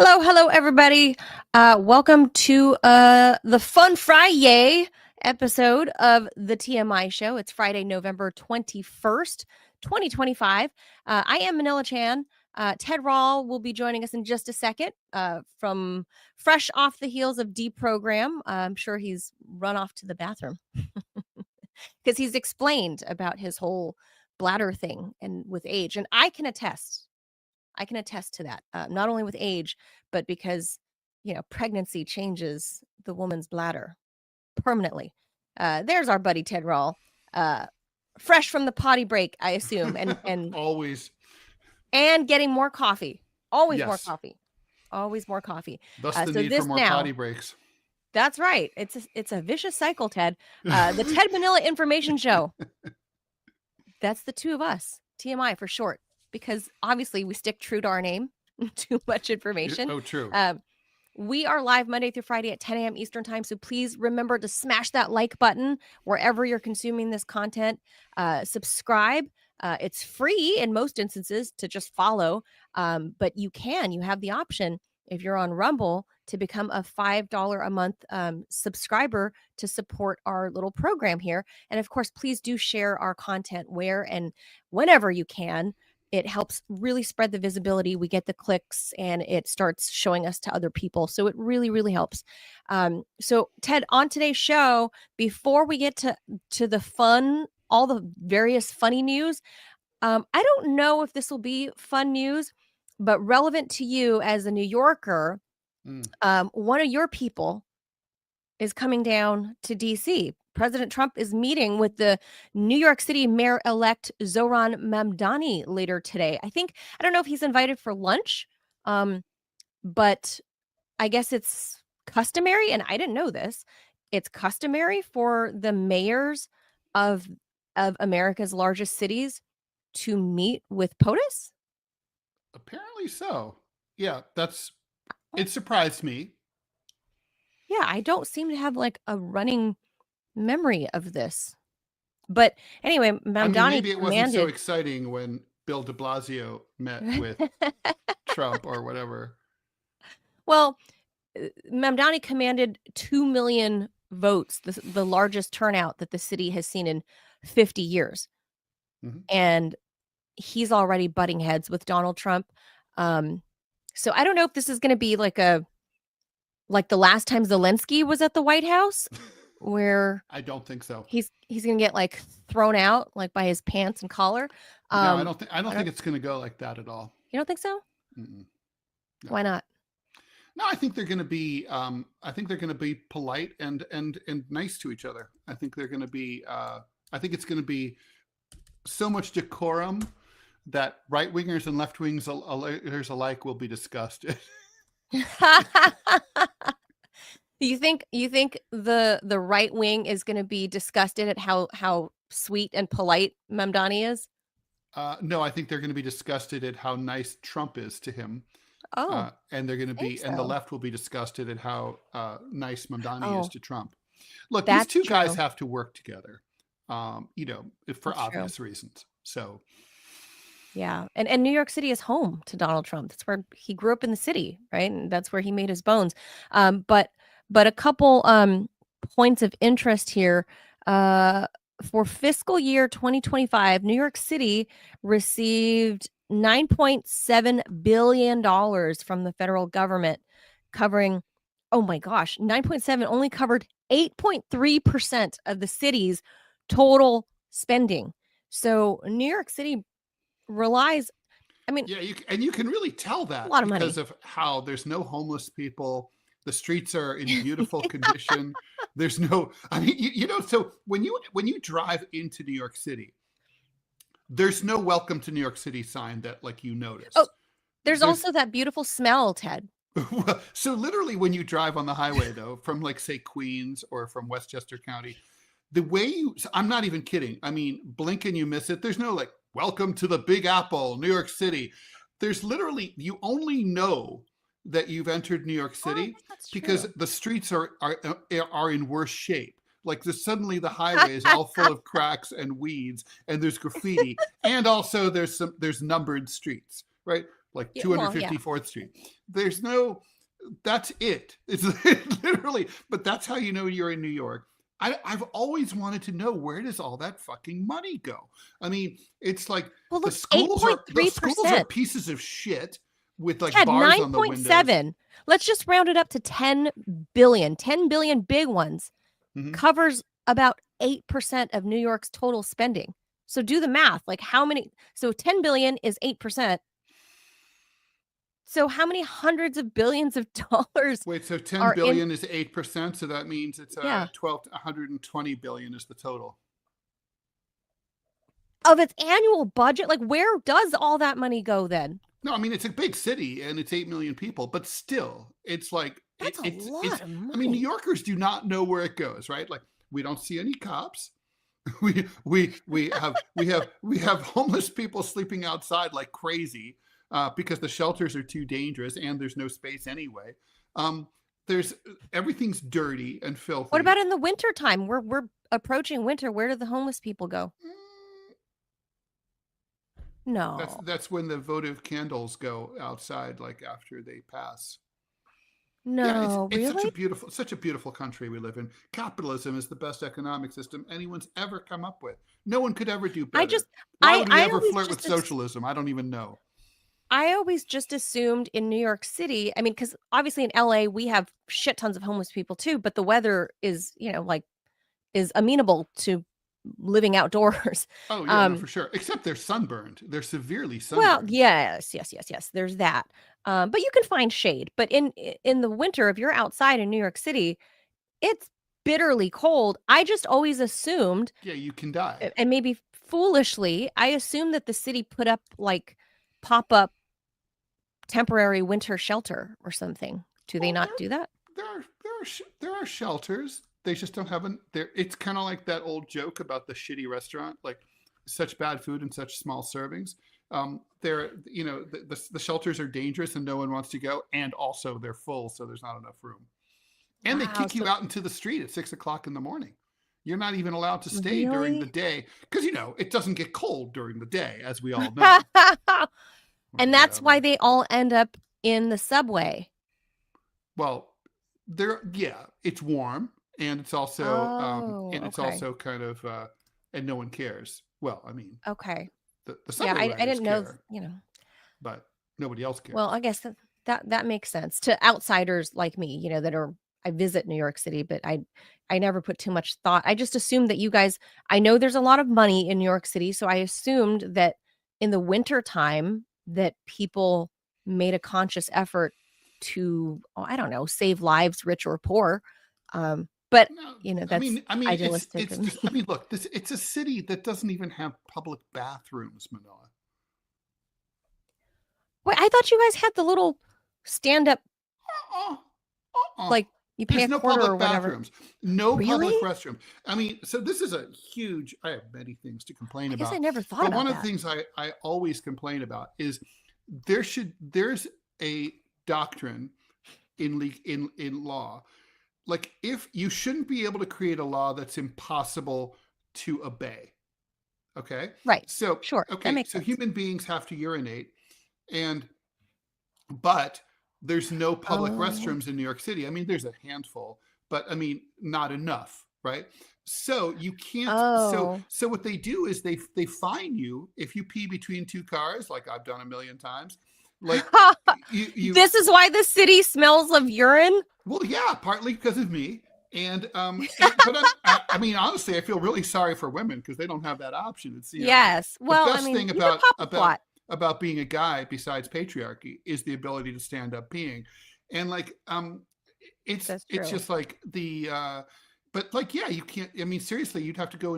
Hello, everybody. Welcome to the Fun Friday episode of the TMI show. It's Friday, November 21st, 2025. I am Manila Chan. Ted Rall will be joining us in just a second from fresh off the heels of deprogram. I'm sure he's run off to the bathroom because he's explained about his whole bladder thing and with age. And I can attest to that, not only with age, but because, pregnancy changes the woman's bladder permanently. There's our buddy Ted Rall, fresh from the potty break, I assume, and always, and getting more coffee. Always yes. more coffee. Always more coffee. Thus the need for more potty breaks. That's right. It's a vicious cycle, Ted. The Ted Manila Information Show. That's the two of us, TMI for short. Because obviously we stick true to our name. Too much information. Oh, true. We are live Monday through Friday at 10 a.m. Eastern time. So please remember to smash that like button wherever you're consuming this content. Subscribe. It's free in most instances to just follow. But you have the option if you're on Rumble to become a $5 a month subscriber to support our little program here. And of course, please do share our content where and whenever you can. It helps really spread the visibility. We get the clicks and it starts showing us to other people. So it really, really helps. So Ted, on today's show, before we get to the fun, all the various funny news, I don't know if this will be fun news, but relevant to you as a New Yorker, one of your people is coming down to DC. President Trump is meeting with the New York City Mayor-elect Zohran Mamdani later today. I don't know if he's invited for lunch, but I guess it's customary, and I didn't know this. It's customary for the mayors of America's largest cities to meet with POTUS? Apparently so. Yeah, it surprised me. Yeah, I don't seem to have like a running memory of this. But anyway, Mamdani maybe it wasn't so exciting when Bill de Blasio met with Trump or whatever. Well, Mamdani commanded 2 million votes, the largest turnout that the city has seen in 50 years. Mm-hmm. And he's already butting heads with Donald Trump. So I don't know if this is going to be like the last time Zelensky was at the White House, where I don't think so. He's going to get like thrown out like by his pants and collar. No, I don't think it's going to go like that at all. You don't think so? No. Why not? No, I think they're going to be. I think they're going to be polite and nice to each other. I think they're going to be. I think it's going to be so much decorum that right wingers and left wingers alike will be disgusted. You think the right wing is going to be disgusted at how sweet and polite Mamdani is? No, I think they're going to be disgusted at how nice Trump is to him. Oh, and they're going to be, and the left will be disgusted at how nice Mamdani is to Trump. Look, these two guys have to work together, for obvious reasons. So. Yeah. And New York City is home to Donald Trump. That's where he grew up in the city, right? And that's where he made his bones. But a couple points of interest here. For fiscal year 2025, New York City received $9.7 billion from the federal government, covering, oh my gosh, 9.7 only covered 8.3% of the city's total spending. So New York City relies, you can really tell that because of how there's no homeless people. The streets are in beautiful condition. There's no, so when you drive into New York City, there's no welcome to New York City sign that you notice. Oh, there's also that beautiful smell, Ted. So literally when you drive on the highway though, from say Queens or from Westchester County, the way I'm not even kidding. I mean, blink and you miss it. There's no welcome to the Big Apple, New York City. There's literally, you only know that you've entered New York City because the streets are in worse shape. Suddenly the highway is all full of cracks and weeds, and there's graffiti, and also there's numbered streets, right? like Yeah, well, yeah. 254th Street. There's no, that's it. It's literally, but that's how you know you're in New York. I've always wanted to know, where does all that fucking money go? I mean, it's like Well, the look, schools are 8.3%. pieces of shit with like Ted, bars on the windows. 9.7. Let's just round it up to 10 billion. 10 billion big ones covers about 8% of New York's total spending. So do the math. Like how many? So 10 billion is 8%. So how many hundreds of billions of dollars? Wait, so 10 billion is 8%. So that means it's 120 billion is the total of its annual budget. Like, where does all that money go then? No, I mean, it's a big city and it's 8 million people, but still, it's like, that's a lot of money. I mean, New Yorkers do not know where it goes, right? Like, we don't see any cops. We have homeless people sleeping outside like crazy because the shelters are too dangerous and there's no space anyway. Everything's dirty and filthy. What about in the winter time? We're approaching winter. Where do the homeless people go? No, that's when the votive candles go outside, like after they pass. No, it's really? such a beautiful country we live in. Capitalism is the best economic system anyone's ever come up with. No one could ever do better. Why would we ever flirt with socialism? I don't even know. I always just assumed in New York City, I mean, because obviously in LA we have shit tons of homeless people too, but the weather is, is amenable to living outdoors. Oh yeah, no, for sure. Except they're sunburned. They're severely sunburned. Well, yes. There's that. But you can find shade. But in the winter, if you're outside in New York City, it's bitterly cold. I just always assumed. Yeah, you can die. And maybe foolishly, I assumed that the city put up like pop-up temporary winter shelter or something. Do they not do that? There are shelters. They just don't have it's kind of like that old joke about the shitty restaurant, like such bad food and such small servings. The shelters are dangerous and no one wants to go, and also they're full, so there's not enough room. And they kick you out into the street at 6 o'clock in the morning. You're not even allowed to stay during the day because it doesn't get cold during the day, as we all know. And that's why they all end up in the subway. Well, it's warm. And it's also, also kind of, and no one cares. Well, I mean, okay. The subway I didn't know, but nobody else cares. Well, I guess that makes sense to outsiders like me, I visit New York City, but I never put too much thought. I just assumed that you guys, I know there's a lot of money in New York City, so I assumed that in the winter time that people made a conscious effort to, I don't know, save lives, rich or poor. But that's idealistic. Look, it's a city that doesn't even have public bathrooms, Manila. Wait, I thought you guys had the little stand-up, like you pay a quarter or whatever. Bathrooms. No public restrooms. I mean, so this is a huge. I have many things to complain about. I guess I never thought about that. One of the things I always complain about is there's a doctrine in law. Like, if you shouldn't be able to create a law that's impossible to obey. Okay. Right. So sure. Okay. That makes so sense. Human beings have to urinate, but there's no public restrooms in New York City. I mean, there's a handful, but I mean, not enough, right? So you can't. So what they do is they fine you if you pee between two cars, like I've done a million times. Like this is why the city smells of urine. Well, yeah, partly because of me, but I mean, honestly, I feel really sorry for women because they don't have that option. It's yes. Well, the best thing about being a guy, besides patriarchy, is the ability to stand up peeing, and like it's just like the. But like, yeah, you can't. I mean, seriously, you have to go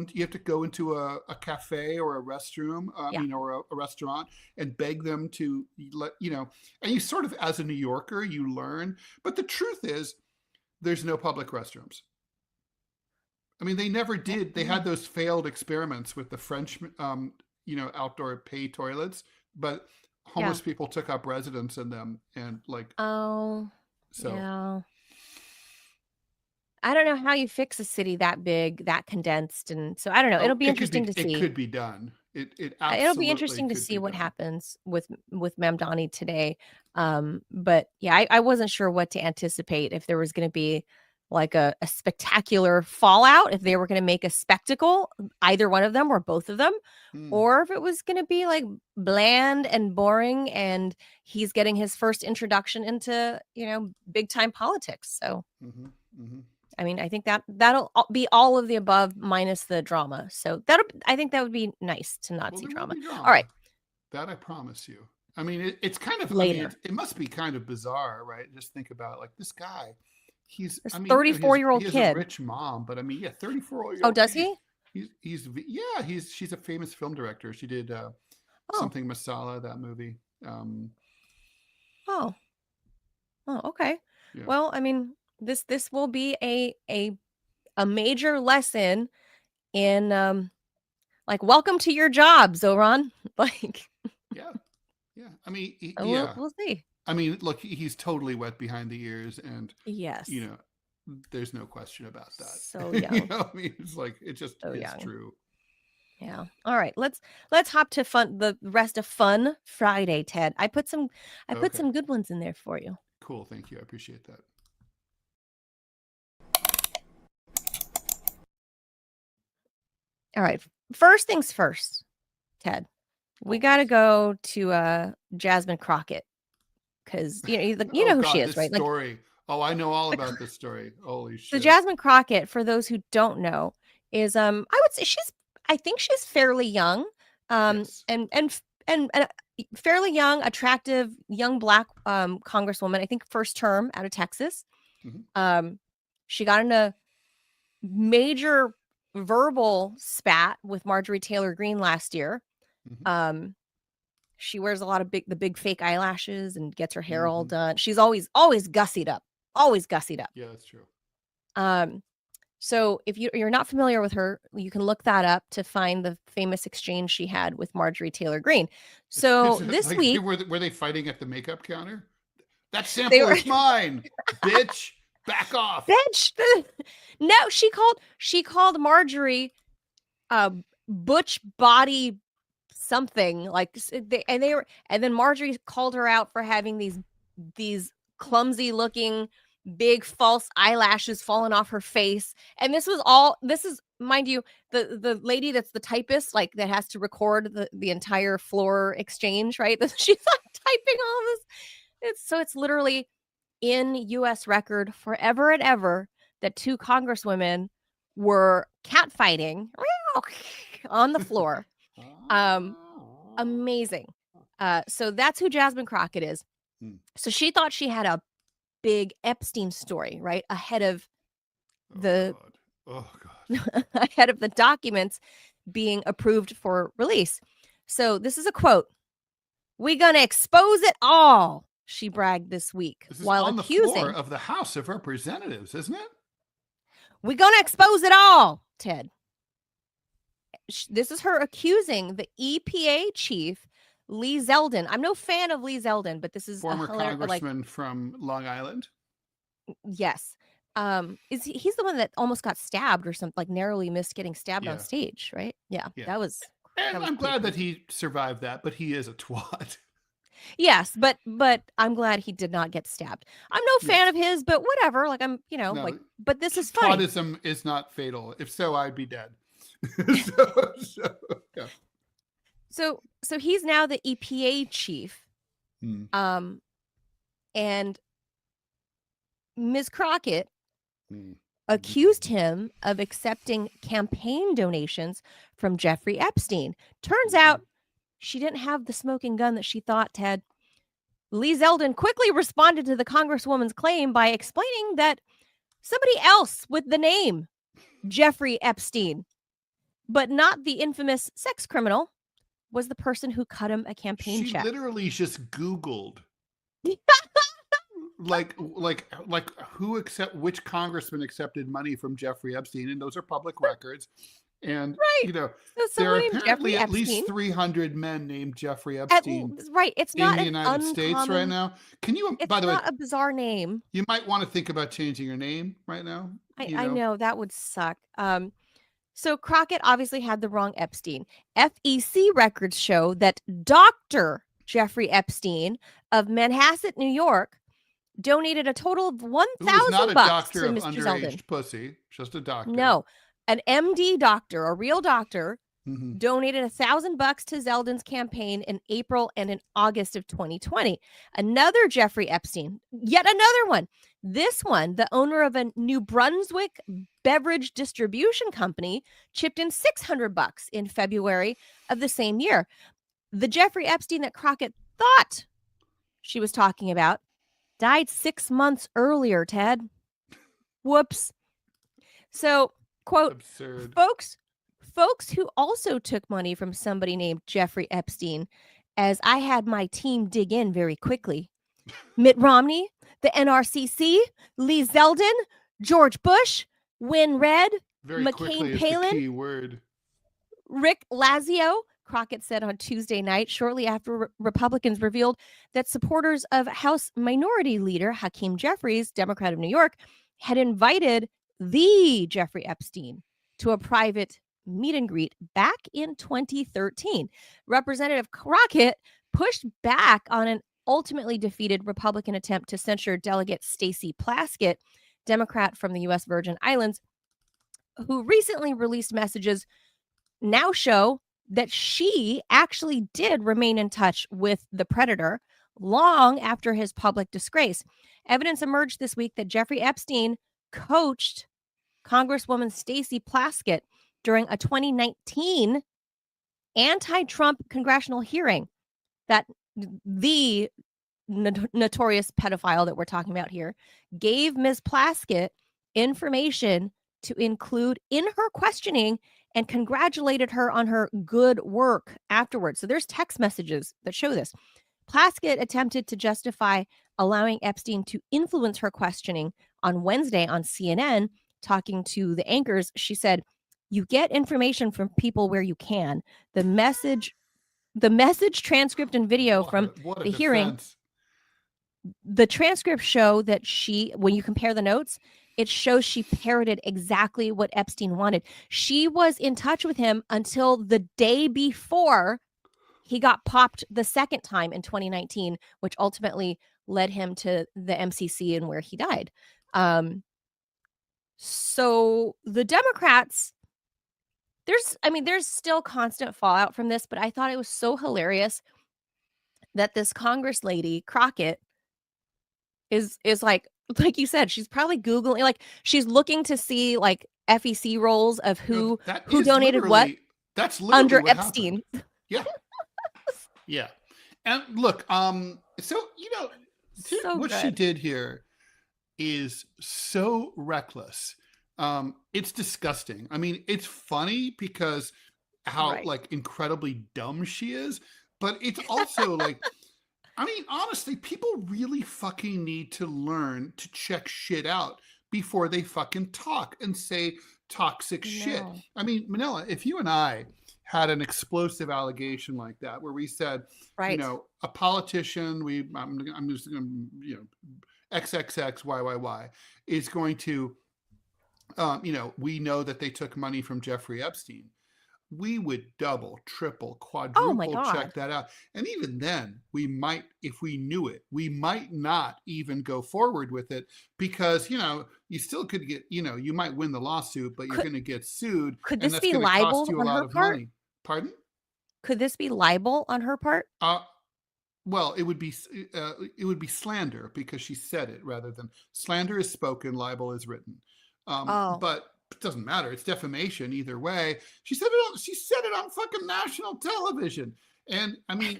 into a cafe or a restroom, or a restaurant, and beg them to let And you sort of, as a New Yorker, you learn. But the truth is, there's no public restrooms. I mean, they never did. They had those failed experiments with the Frenchman, outdoor pay toilets, but homeless people took up residence in them, and like. Oh. So. Yeah. I don't know how you fix a city that big, that condensed, and so I don't know. It'll be interesting to see. It could be done. It It'll be absolutely interesting to could see be what done. happens with Mamdani today. But yeah, I wasn't sure what to anticipate, if there was going to be like a spectacular fallout, if they were going to make a spectacle, either one of them or both of them, Hmm. or if it was going to be like bland and boring, and he's getting his first introduction into, big time politics. So, Hmm. Hmm. I mean, I think that'll be all of the above minus the drama. So I think that would be nice to not Well, see there will drama. be All right, drama. That I promise you. I mean, it's kind of. I mean, later. it must be kind of bizarre, right? Just think about like this guy. He's. This I mean, 34-year-old he has a kid. rich mom, but I mean, yeah, 34 year Oh, old does kid. he? Yeah, she's a famous film director. She did Oh, something Masala, that movie. Um, oh, oh, okay. yeah. Well, I mean, this will be a major lesson in like, welcome to your job, Zoran. Like, Yeah. Yeah. I mean, we'll yeah. we'll see. I mean, look, he's totally wet behind the ears, and you Yes. know, there's no question about that. So young. I mean, it's like it just So is young. true. Yeah. All right. Let's hop to the rest of Fun Friday, Ted. I put Okay. some good ones in there for you. Cool. Thank you. I appreciate that. All right. First things first, Ted. We got to Always. go to Jasmine Crockett, because you Oh know who she God, is, this right? Like, story. Oh, I know all about this story. Holy so shit. Jasmine Crockett, for those who don't know, is I would say I think she's fairly young, Yes. and fairly young, attractive young Black congresswoman. I think first term out of Texas. Hmm. She got in a major verbal spat with Marjorie Taylor Greene last year. Hmm. Um, she wears a lot of the big fake eyelashes and gets her hair all Hmm. done. She's always gussied up, always gussied up. Yeah, that's true. Um, so if you're not familiar with her, you can look that up to find the famous exchange she had with Marjorie Taylor Greene. Is So it this like week were they fighting at the makeup counter? That they sample were is mine, bitch. Back off. bitch. No, she called Marjorie butch body something, like, and then Marjorie called her out for having these clumsy looking big false eyelashes falling off her face. And this is, mind you, the lady that's the typist, like, that has to record the entire floor exchange, right? She's like typing all of this. It's literally in US record forever and ever that two congresswomen were catfighting on the floor. um Amazing. So that's who Jasmine Crockett is. Hmm. So she thought she had a big Epstein story, right? Oh The God. Oh God. ahead of the documents being approved for release. So this is a quote. "We gonna expose it all," she bragged this week, This is while on the floor accusing, of the House of Representatives, isn't it? "We gonna expose it all," Ted. This is her accusing the EPA chief, Lee Zeldin. I'm no fan of Lee Zeldin, but this is a Former hilarious, like, congressman from Long Island. yes. He's the one that almost got stabbed or something, like narrowly missed getting stabbed on Yeah. stage, right? Yeah, Yeah. that was And I'm pretty glad that crazy. he survived that, but he is a twat. Yes, but I'm glad he did not get stabbed. I'm no fan Yes. of his, but whatever. Like, I'm, like, No, but this is funny. twatism is not fatal. If so, I'd be dead. so, yeah. So he's now the EPA chief. Hmm. And Ms. Crockett Hmm. accused him of accepting campaign donations from Jeffrey Epstein. Turns out she didn't have the smoking gun that she thought, Ted. Lee Zeldin quickly responded to the congresswoman's claim by explaining that somebody else with the name Jeffrey Epstein, but not the infamous sex criminal, was the person who cut him a campaign She check. literally just Googled like which congressman accepted money from Jeffrey Epstein, and those are public records. And Right. So there are someone named apparently Jeffrey at least Epstein. 300 men named Jeffrey Epstein Right. It's in not the an United States right uncommon. now. Can you, It's by the way, not a bizarre name. you might want to think about changing your name right now. I know that would suck. So Crockett obviously had the wrong Epstein. FEC records show that Dr. Jeffrey Epstein of Manhasset, New York, donated a total of Who was not a $1,000 doctor to of Mr. Zeldin. underage pussy, just a doctor. No, an MD doctor, a real doctor, Mm-hmm. donated $1,000 to Zeldin's campaign in April and in August of 2020. Another Jeffrey Epstein, yet another one. This one, the owner of a New Brunswick beverage distribution company, chipped in $600 in February of the same year. The Jeffrey Epstein that Crockett thought she was talking about died 6 months earlier, Ted. Whoops. So, quote, Absurd. folks who also took money from somebody named Jeffrey Epstein, as I had my team dig in very quickly. Mitt Romney, the NRCC, Lee Zeldin, George Bush, Win Red, Very quickly McCain is the Palin, key word. Rick Lazio, Crockett said on Tuesday night, shortly after Republicans revealed that supporters of House Minority Leader Hakeem Jeffries, Democrat of New York, had invited the Jeffrey Epstein to a private meet and greet back in 2013. Representative Crockett pushed back on an ultimately defeated Republican attempt to censure Delegate Stacey Plaskett, Democrat from the U.S. Virgin Islands, who recently released messages now show that she actually did remain in touch with the predator long after his public disgrace. Evidence emerged this week that Jeffrey Epstein coached Congresswoman Stacey Plaskett during a 2019 anti-Trump congressional hearing that the notorious pedophile that we're talking about here gave Ms. Plaskett information to include in her questioning and congratulated her on her good work afterwards. So there's text messages that show this. Plaskett attempted to justify allowing Epstein to influence her questioning on Wednesday on CNN, talking to the anchors. She said, "You get information from people where you can. The message transcript and video from the hearing, the transcripts show that when you compare the notes, it shows she parroted exactly what Epstein wanted. She was in touch with him until the day before he got popped the second time in 2019, which ultimately led him to the MCC and where he died. So the Democrats, there's still constant fallout from this, but I thought it was so hilarious that this Congress lady, Crockett, is like you said, she's probably Googling, like she's looking to see like FEC rolls of who donated what. That's literally under what Epstein. Happened. Yeah. Yeah. And look, so what she did here is so reckless. It's disgusting. I mean, it's funny because how like incredibly dumb she is, but it's also like, I mean, honestly, people really fucking need to learn to check shit out before they fucking talk and say toxic shit. I mean, Manila, if you and I had an explosive allegation like that, where we said, a politician, I'm just going to, XXXYYY is going to, we know that they took money from Jeffrey Epstein. We would double, triple, quadruple check that out. And even then, we might, if we knew it, we might not even go forward with it because, you still could get, you might win the lawsuit, but you're going to get sued. Could this be libel on her part? Money. Pardon? Could this be libel on her part? Well, it would be slander because she said it rather than slander is spoken, libel is written. But it doesn't matter. It's defamation either way. She said it on fucking national television. And I mean,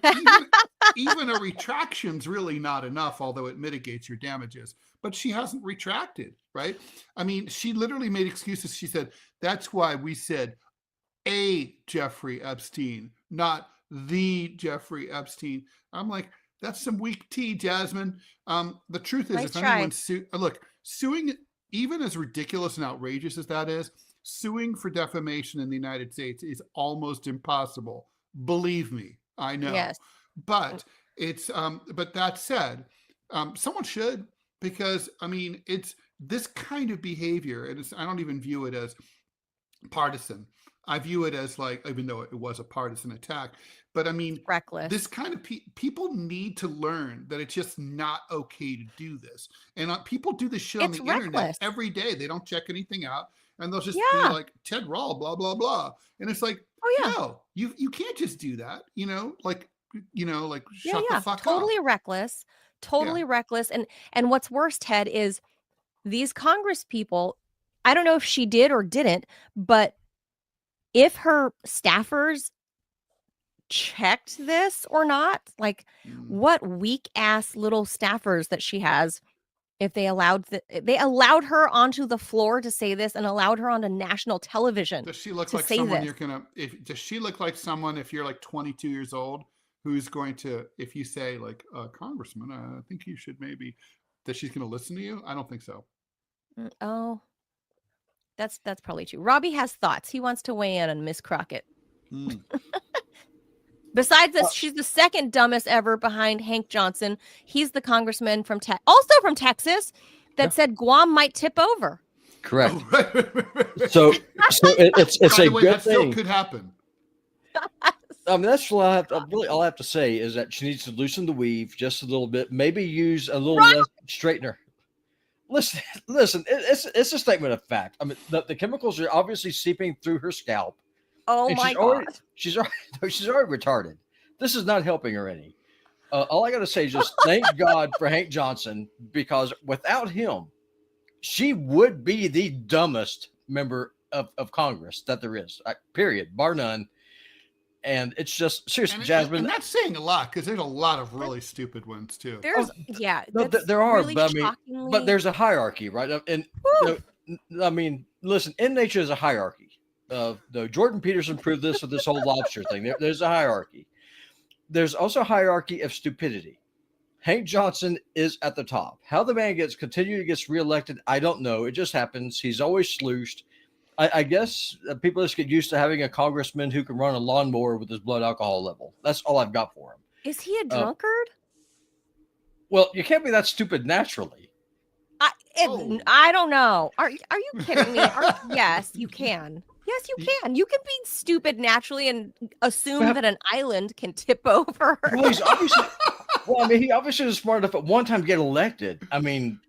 even a retraction's really not enough, although it mitigates your damages. But she hasn't retracted, right? I mean, she literally made excuses. She said, that's why we said a Jeffrey Epstein, not the Jeffrey Epstein. I'm like, that's some weak tea, Jasmine. The truth is, if anyone's suing, even as ridiculous and outrageous as that is, suing for defamation in the United States is almost impossible. Believe me, I know. Yes. But it's but that said, someone should, because I mean, it's this kind of behavior, and I don't even view it as partisan. I view it as like, even though it was a partisan attack, but I mean, this Reckless. kind of people need to learn that it's just not okay to do this. And people do this shit on It's the internet reckless. every day. They don't check anything out, and they'll just be Yeah. like Ted Rall, blah blah blah. And it's like, Oh yeah. no, you can't just do that. Like Yeah, shut the yeah. fuck up. Totally reckless. Totally reckless. And what's worse, Ted, is these Congress people, I don't know if she did or didn't, but if her staffers checked this or not, like what weak ass little staffers that she has, if they allowed her onto the floor to say this and allowed her onto national television Does she look to like say someone this. you're gonna? Does she look like someone if you're like 22 years old who's going to, if you say like, Congressman, I think you should maybe, that she's gonna listen to you? I don't think so. Oh, that's probably true. Robbie has thoughts. He wants to weigh in on Miss Crockett. Besides this, she's the second dumbest ever behind Hank Johnson. He's the congressman from also from Texas that said Guam might tip over. Correct. Oh, right. So it's By a the way, good that still thing. could happen. I mean, that's what all I have to say is that she needs to loosen the weave just a little bit. Maybe use a little less straightener. Listen. It's a statement of fact. I mean, the chemicals are obviously seeping through her scalp. Oh my God. She's already retarded. This is not helping her any. All I got to say is just thank God for Hank Johnson, because without him, she would be the dumbest member of Congress that there is, period, bar none. And it's just seriously, Jasmine. And that's saying a lot, because there's a lot of really stupid ones too. There's there are, really but but there's a hierarchy, right? And I mean, listen, in nature is a hierarchy. Though Jordan Peterson proved this with this whole lobster thing. There's a hierarchy. There's also a hierarchy of stupidity. Hank Johnson is at the top. How the man continually gets reelected, I don't know. It just happens. He's always slooshed. I guess people just get used to having a congressman who can run a lawnmower with his blood alcohol level. That's all I've got for him. Is he a drunkard? Well, you can't be that stupid naturally. I don't know. Are you kidding me? Yes, you can. Yes, you can. You can be stupid naturally and assume that an island can tip over. Well, he's obviously. Well, I mean, he obviously was smart enough at one time to get elected. I mean,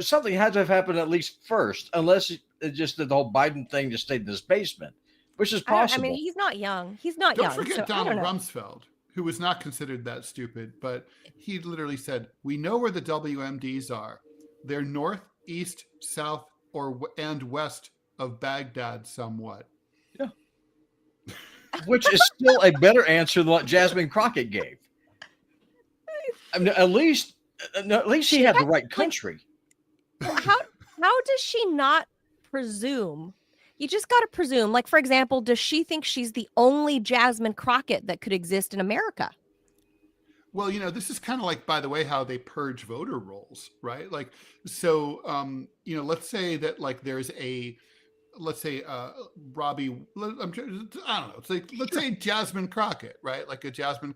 something had to have happened at least first, unless it just did the whole Biden thing just stayed in his basement, which is possible. I mean, he's not young. He's not Don't young. forget Donald Rumsfeld, who was not considered that stupid, but he literally said, "We know where the WMDs are. They're north, east, south, and west of Baghdad somewhat." Yeah. Which is still a better answer than what Jasmine Crockett gave. I mean, at least he had the right country. How does she not presume? You just got to presume. Like, for example, does she think she's the only Jasmine Crockett that could exist in America? Well, this is kind of like, by the way, how they purge voter rolls, right? Like, so, let's say that like there's Robbie, I don't know. It's like, let's say Jasmine Crockett, right? Like Jasmine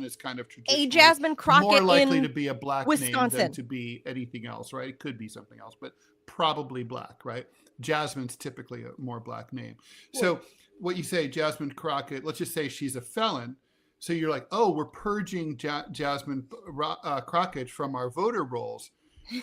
is kind of traditionally a Jasmine Crockett more likely to be a black Wisconsin name than to be anything else, right? It could be something else, but probably black, right? Jasmine's typically a more black name. So what you say, Jasmine Crockett, let's just say she's a felon. So you're like, oh, we're purging Jasmine Crockett from our voter rolls.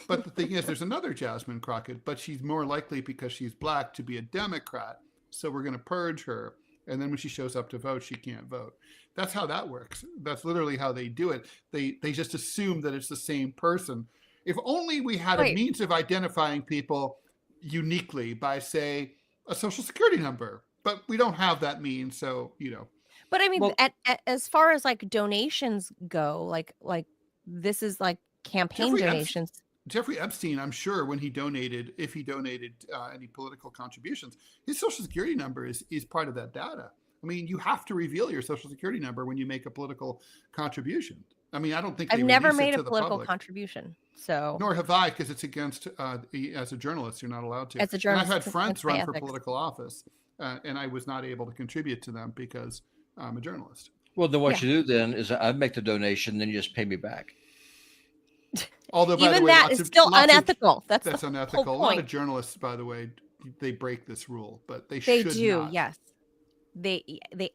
But the thing is, there's another Jasmine Crockett, but she's more likely, because she's black, to be a Democrat. So we're going to purge her. And then when she shows up to vote, she can't vote. That's how that works. That's literally how they do it. They just assume that it's the same person. If only we had a means of identifying people uniquely by, say, a social security number. But we don't have that means, so, But I mean, as far as like donations go, like this is like campaign donations. Jeffrey Epstein, I'm sure, when if he donated any political contributions, his social security number is part of that data. I mean, you have to reveal your social security number when you make a political contribution. I mean, I don't think I've never made a political contribution, so nor have I, because it's against as a journalist, you're not allowed to. As a journalist, and I've had friends run for political office, and I was not able to contribute to them because I'm a journalist. Well, then what you do then is I'd make the donation, then you just pay me back. Although, by even the way, that is still unethical. That's unethical. A lot of journalists, by the way, they break this rule, but they They should do, not. yes. They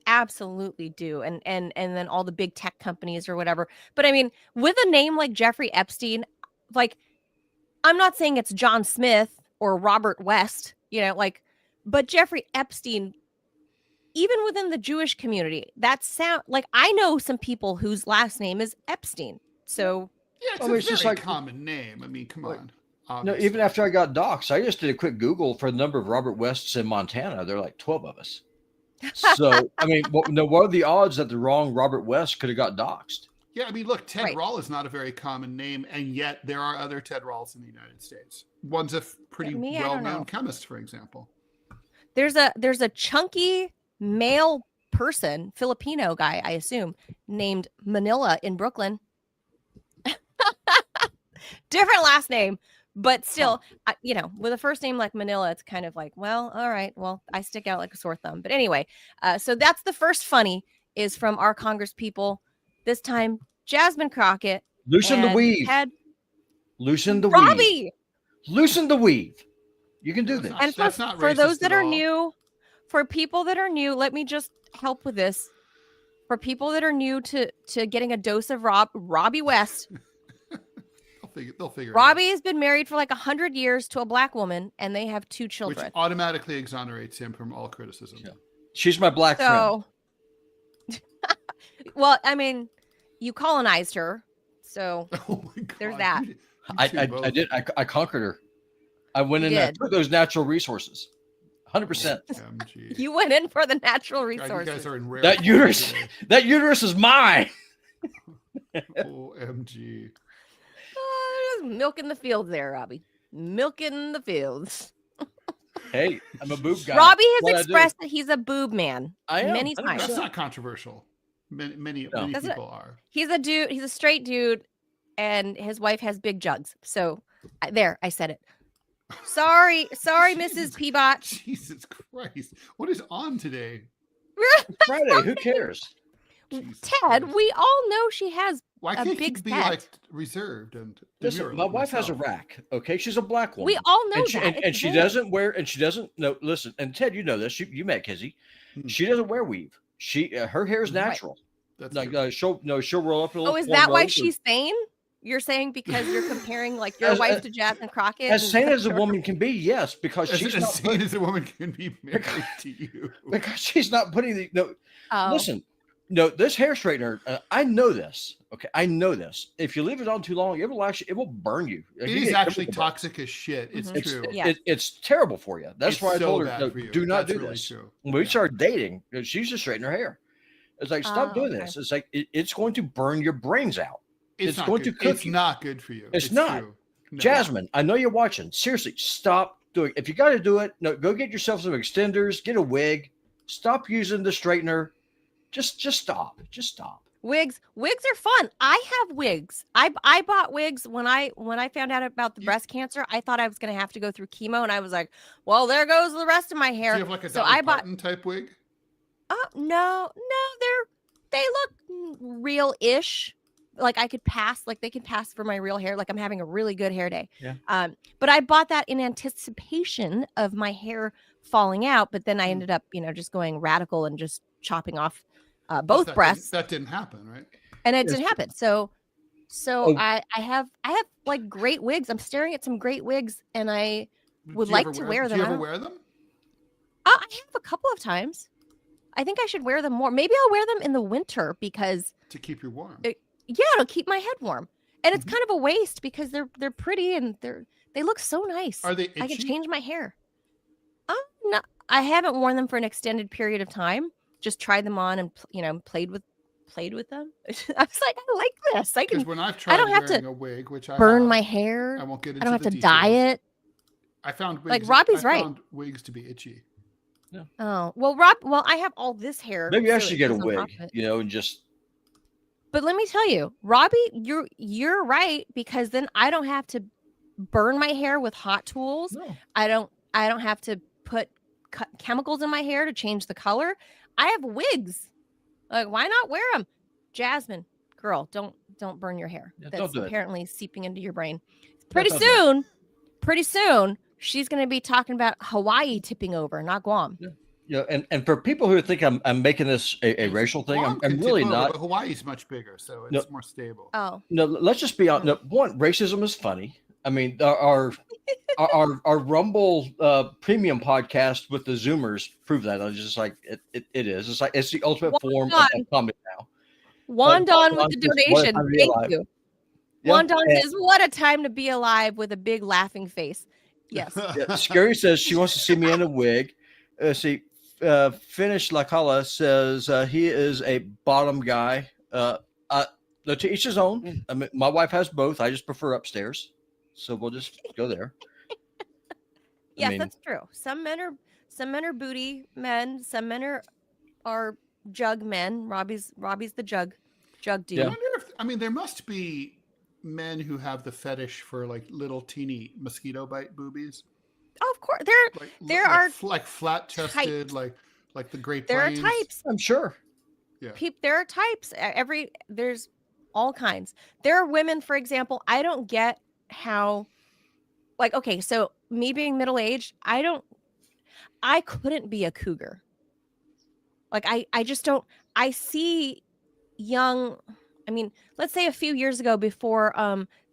absolutely do. And then all the big tech companies or whatever. But I mean, with a name like Jeffrey Epstein, like, I'm not saying it's John Smith or Robert West, but Jeffrey Epstein, even within the Jewish community, that sound like, I know some people whose last name is Epstein. So Yeah, it's I mean, a it's just very like- common name. I mean, come on. No, obviously. even after I got doxxed, I just did a quick Google for the number of Robert Wests in Montana. There are like 12 of us. So, I mean, what are the odds that the wrong Robert West could have got doxxed? Yeah, I mean, look, Ted Right. Rall is not a very common name, and yet there are other Ted Ralls in the United States. One's a pretty Me, I don't know. well-known chemist, for example. there's a chunky male person, Filipino guy, I assume, named Manila in Brooklyn. Different last name, but still, with a first name like Manila, it's kind of like, well, all right, well, I stick out like a sore thumb. But anyway, so that's the first funny is from our Congress people. This time, Jasmine Crockett. Loosen the and weave. Loosen the weave. Robbie. Loosen the weave. You can do That's this. not- And That's not for those racist that at are all. new, for people that are new, let me just help with this. For people that are new to getting a dose of Robbie West, They'll figure it out. Robbie has been married for like 100 years to a black woman, and they have 2 Which children. automatically exonerates him from all criticism. Yeah. She's my black friend. So, well, I mean, you colonized her, so Oh my God. There's that. You I two both. did. I conquered her. I went in You and did. took those natural resources. 100%. OMG. you went in for the natural God, resources. you guys are in rare That form uterus, today. that uterus is mine. OMG. Milking the fields there, Robbie. Milking the fields. Hey, I'm a boob guy. Robbie has What I do. expressed that he's a boob man I am, many 100%. times. That's not controversial. Many No. That's people are. He's a dude. He's a straight dude, and his wife has big jugs. So I said it. Sorry, Jesus Mrs. Peabot. Jesus Christ. What is on today? Friday. Who cares? Jesus Ted, Christ. we all know she has. Why a can't big you be set. like reserved and Listen, demure my like wife has a myself? rack. Okay, she's a black woman. We all know and she, that. and It's she there. doesn't wear. And she doesn't. No, listen. And Ted, you know this. You met Kizzy. Hmm. She doesn't wear weave. She her hair is Right. natural. That's Like true. she'll roll up a little. Oh, is that why cornrows she's sane? You're saying because you're comparing like your As- wife as- to Jasmine Crockett? as and- sane as a woman can be? Yes, because as, she's as not sane as a woman can be married to you. because she's not putting the no. Oh. Listen, no, this hair straightener. I know this. Okay, I know this. If you leave it on too long, it will burn you. It You is get actually chemical burn. toxic as shit. It's Mhm. true. Yeah. It's terrible for you. That's It's why I so told her, bad no, for you. do not That's do really this. true. When we Yeah. started dating, she used to straighten her hair. It's like, stop doing okay. this. It's like it's going to burn your brains out. It's not going to good. cook It's you. not good for you. It's not. True. No. Jasmine, I know you're watching. Seriously, stop doing. If you got to do it, no, go get yourself some extenders. Get a wig. Stop using the straightener. Just stop. Just stop. Wigs are fun. I have wigs. I bought wigs when I found out about the breast cancer. I thought I was going to have to go through chemo, and I was like, well, there goes the rest of my Do hair. you have like a So Dolly I bought. Parton type wig? No, they look real-ish. Like I could pass, like they can pass for my real hair. Like I'm having a really good hair day. Yeah. But I bought that in anticipation of my hair falling out. But then I ended up, just going radical and just chopping off both breasts, That didn't happen, right? and it Yes. didn't happen. So Oh. I have like great wigs. I'm staring at some great wigs, and I would Do you like ever to wear them. Do you I ever don't- wear them? I have a couple of times. I think I should wear them more. Maybe I'll wear them in the winter because To keep you warm. it'll keep my head warm. And it's Mhm. kind of a waste because they're pretty and they look so nice. Are they I can itchy? change my hair. No, I haven't worn them for an extended period of time. Just tried them on and played with them. I was like, I like this. I Because can when I've tried don't have to wearing a wig, which I burn have, my hair. I won't get into I don't have the to dye details. it. I found wigs. Like, Robbie's I right. found wigs to be itchy. Oh well, I have all this hair. Maybe I so should it get a goes on top wig, of it. and just But let me tell you, Robbie, you're right, because then I don't have to burn my hair with hot tools. no. I don't have to put chemicals in my hair to change the color. I have wigs. Like, why not wear them? Jasmine, girl, don't burn your hair. Yeah, That's don't do it. apparently seeping into your brain. don't do it. Pretty soon, she's going to be talking about Hawaii tipping over, not Guam. Yeah, and for people who think I'm making this a racial thing, Guam I'm can really tip over, not. But Hawaii's much bigger, so it's more stable. Oh, No, let's just be honest. No, one, racism is funny. I mean, our Rumble premium podcast with the Zoomers prove that. I was just like, it is. It's like it's the ultimate form of comedy now. Wandon with the donation. Thank you. Yeah. Wandon says, "What a time to be alive," with a big laughing face. Yes. Yeah, Scary says she wants to see me in a wig. Finish Lacala says he is a bottom guy. To each his own. I mean, my wife has both. I just prefer upstairs, so we'll just go there. Yes, that's true. Some men are booty men. Some men are jug men. Robbie's the jug dude. Yeah. I wonder if there must be men who have the fetish for like little teeny mosquito bite boobies. Oh, of course, there are flat chested, like the Great There Plains. are types. I'm sure. Yeah. There are types. There's all kinds. There are women, for example. I don't get how, like, okay, so me being middle-aged, I couldn't be a cougar. Like, I just don't. I see young. I mean, let's say a few years ago, before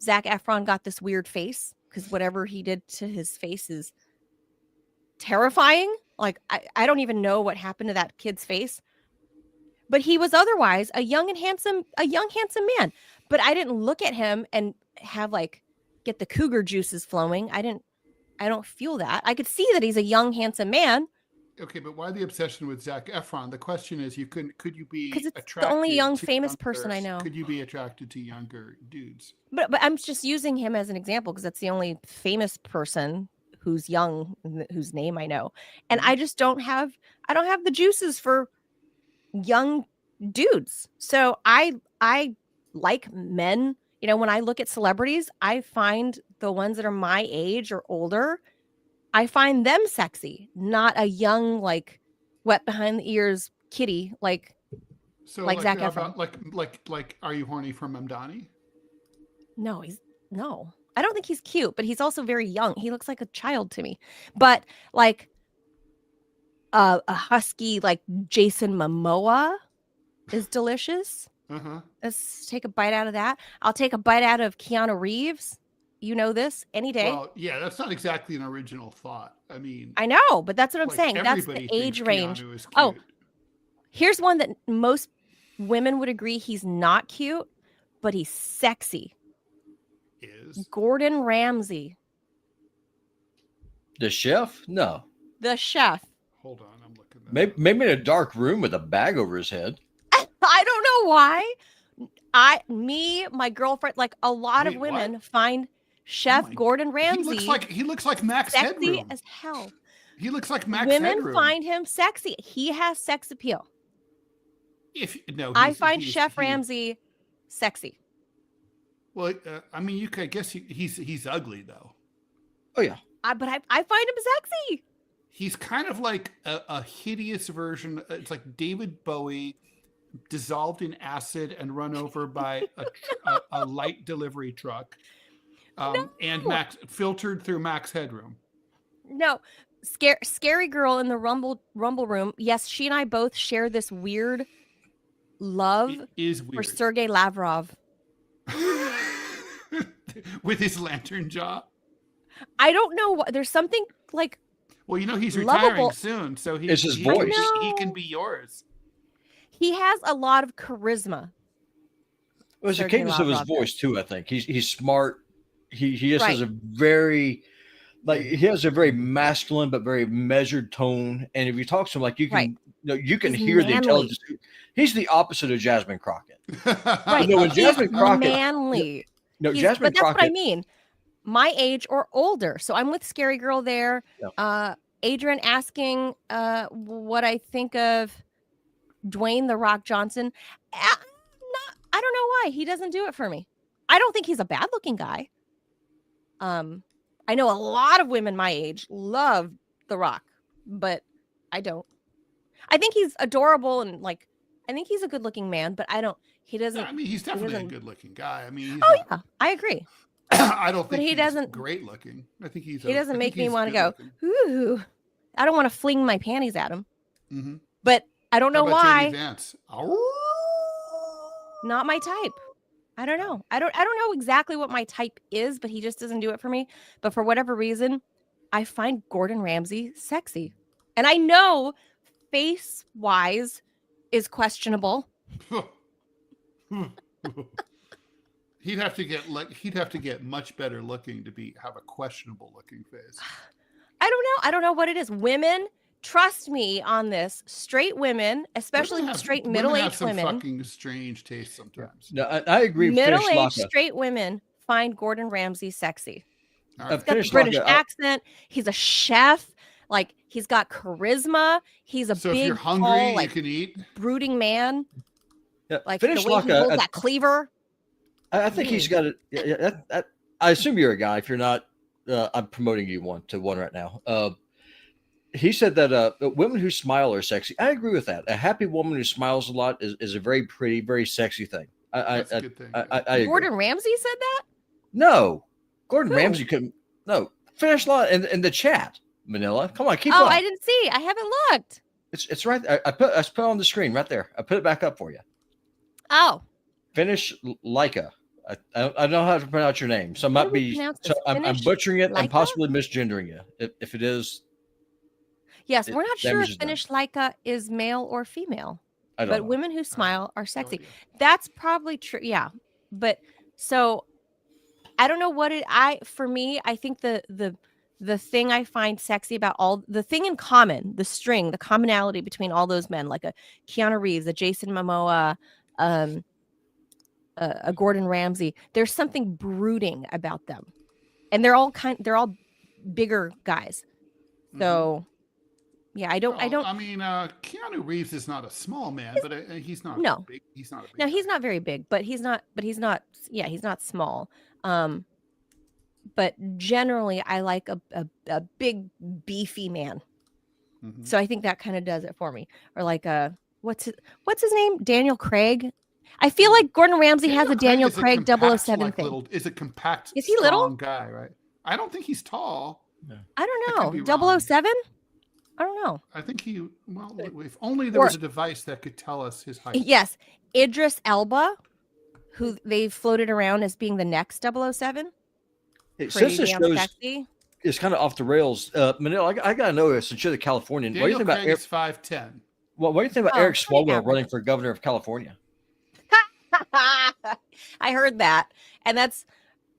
Zac Efron got this weird face, because whatever he did to his face is terrifying. Like, I don't even know what happened to that kid's face. But he was otherwise a young handsome man. But I didn't look at him and have get the cougar juices flowing. I don't feel that. I could see that he's a young, handsome man. Okay, but why the obsession with Zac Efron? The question is, could you be because it's attracted the only young to famous person I know. Could you be attracted to younger dudes? But I'm just using him as an example because that's the only famous person who's young, whose name I know. And I just don't have the juices for young dudes. So I like men. You know, when I look at celebrities, I find the ones that are my age or older, I find them sexy, not a young, wet behind the ears kitty like Zac Efron. Like, are you horny for Mamdani? No, I don't think he's cute, but he's also very young. He looks like a child to me. But a husky like Jason Momoa is delicious. Let's take a bite out of that. I'll take a bite out of Keanu Reeves. You know this any day. Well, yeah, that's not exactly an original thought. I mean, I know, but that's what I'm saying. That's the age range. Oh, here's one that most women would agree he's not cute, but he's sexy. Is Gordon Ramsay. The chef? No. The chef. Hold on, I'm looking. Maybe in a dark room with a bag over his head. I don't know why. My girlfriend, a lot of women find Chef Gordon Ramsay. He looks like Max sexy Headroom. As hell. He looks like Max Women Headroom. find him sexy. He has sex appeal. I find Chef Ramsay sexy. Well, I mean, I guess he's ugly though. Oh yeah. But I find him sexy. He's kind of like a hideous version. It's like David Bowie dissolved in acid and run over by a light delivery truck. And Max filtered through Max Headroom. No, scary girl in the rumble room. Yes, she and I both share this weird love for Sergei Lavrov. With his lantern jaw. I don't know what. There's something like. Well, he's retiring lovable. soon, so it's his voice. He can be yours. He has a lot of charisma. Well, it's the cadence of his voice too. I think he's smart. He just has a very he has a very masculine but very measured tone. And if you talk to him, you can you can hear the intelligence. He's the opposite of Jasmine Crockett. Right. When Jasmine Crockett, manly. Jasmine but that's Crockett, what I mean. My age or older. So I'm with Scary Girl there. Yeah. Adrian asking what I think of Dwayne "The Rock" Johnson. I don't know why he doesn't do it for me. I don't think he's a bad looking guy. I know a lot of women my age love The Rock, but I don't. I think he's adorable and I think he's a good looking man, but he doesn't. Yeah, I mean, he's definitely a good looking guy. I mean, yeah, I agree. I don't But think he he's doesn't- great looking. I think he's. He doesn't make me want want to go, ooh. I don't want to fling my panties at him. Mm-hmm. But I don't know why. JD Vance? Not my type. I don't know. I don't know exactly what my type is, but he just doesn't do it for me. But for whatever reason, I find Gordon Ramsay sexy. And I know face-wise is questionable. He'd have to get much better looking to have a questionable looking face. I don't know. I don't know what it is. Women, trust me on this. Straight women, especially straight middle-aged women. Fucking strange taste sometimes. No, I agree. Middle-aged straight women find Gordon Ramsay sexy. Right. He's got the British accent. He's a chef. Like, he's got charisma. He's a big, if you're hungry, tall, like, you can eat. Brooding man. Yeah, like the way he holds that cleaver. I think he's got it. I assume you're a guy. If you're not, I'm promoting you one right now. He said that women who smile are sexy. I agree with that. A happy woman who smiles a lot is a very pretty, very sexy thing. That's a good thing. I Gordon Ramsay said that? No. Gordon Ramsay couldn't. No. Finish line in the chat, Manila. Come on, keep going. I didn't see. I haven't looked. It's right. I put it on the screen right there. I put it back up for you. Oh. Finish Leica. I don't know how to pronounce your name, so I might be. So I'm butchering it and possibly misgendering you. If it is. Yes, we're not sure if Finnish Leica is male or female. I don't but know. Women who smile are sexy. That's probably true. Yeah, but so I don't know what it. For me, I think the thing I find sexy about the thing in common, the commonality between all those men, like a Keanu Reeves, a Jason Momoa, a Gordon Ramsay, there's something brooding about them, and they're all bigger guys. So, yeah, I don't. I mean, Keanu Reeves is not a small man, but he's not. No, big. He's not a big. No, guy. he's not very big, but he's not. Yeah, he's not small. But generally, I like a big beefy man. Mm-hmm. So I think that kind of does it for me. Or like what's his name? Daniel Craig. I feel like Gordon Ramsay has a Daniel Craig 007 thing. Is a compact, is he little guy, right? I don't think he's tall. No. I don't know. 007? I don't know. I think if only there was a device that could tell us his height. Yes. Idris Elba, who they floated around as being the next 007. Since this show is kind of off the rails, Manila, I got to know this, since you're the Californian. Daniel Craig is 5'10". Well, what do you think about Eric Swalwell running for governor of California? I heard that, and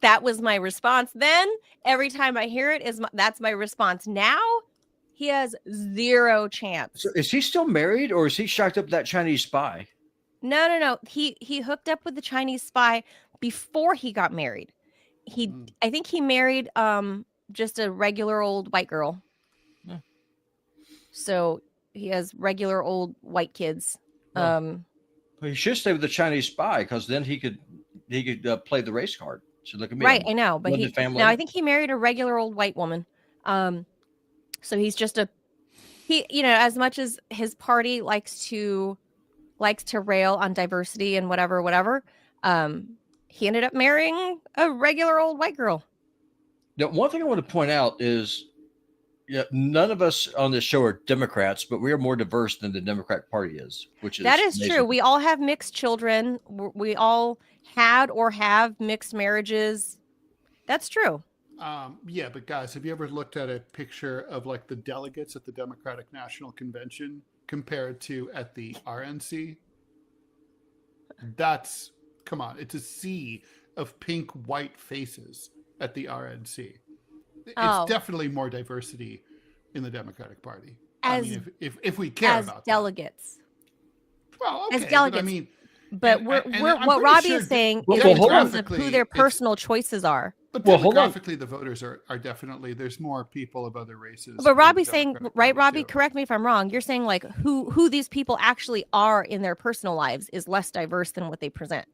that was my response then. Every time I hear it, that's my response. Now he has zero chance. So is he still married, or is he shocked up that Chinese spy? No. He hooked up with the Chinese spy before he got married. I think he married just a regular old white girl. Yeah. So he has regular old white kids. Well, he should stay with the Chinese spy, because then he could play the race card. So look at me. Right, I know, but I think he married a regular old white woman. So he's just as much as his party likes to rail on diversity and whatever. He ended up marrying a regular old white girl. Now, one thing I want to point out is, none of us on this show are Democrats, but we are more diverse than the Democratic Party is, that is amazing. True. We all have mixed children. We all had or have mixed marriages. That's true. Yeah, but guys, have you ever looked at a picture of like the delegates at the Democratic National Convention compared to at the RNC? Come on, it's a sea of pink, white faces at the RNC. It's definitely more diversity in the Democratic Party. If we care about delegates. That. Well, okay, as delegates. But what Robbie is saying is in terms of who their personal choices are. But demographically, the voters are definitely, there's more people of other races. But Robbie's saying, right, Robbie, correct me if I'm wrong. You're saying like who these people actually are in their personal lives is less diverse than what they present.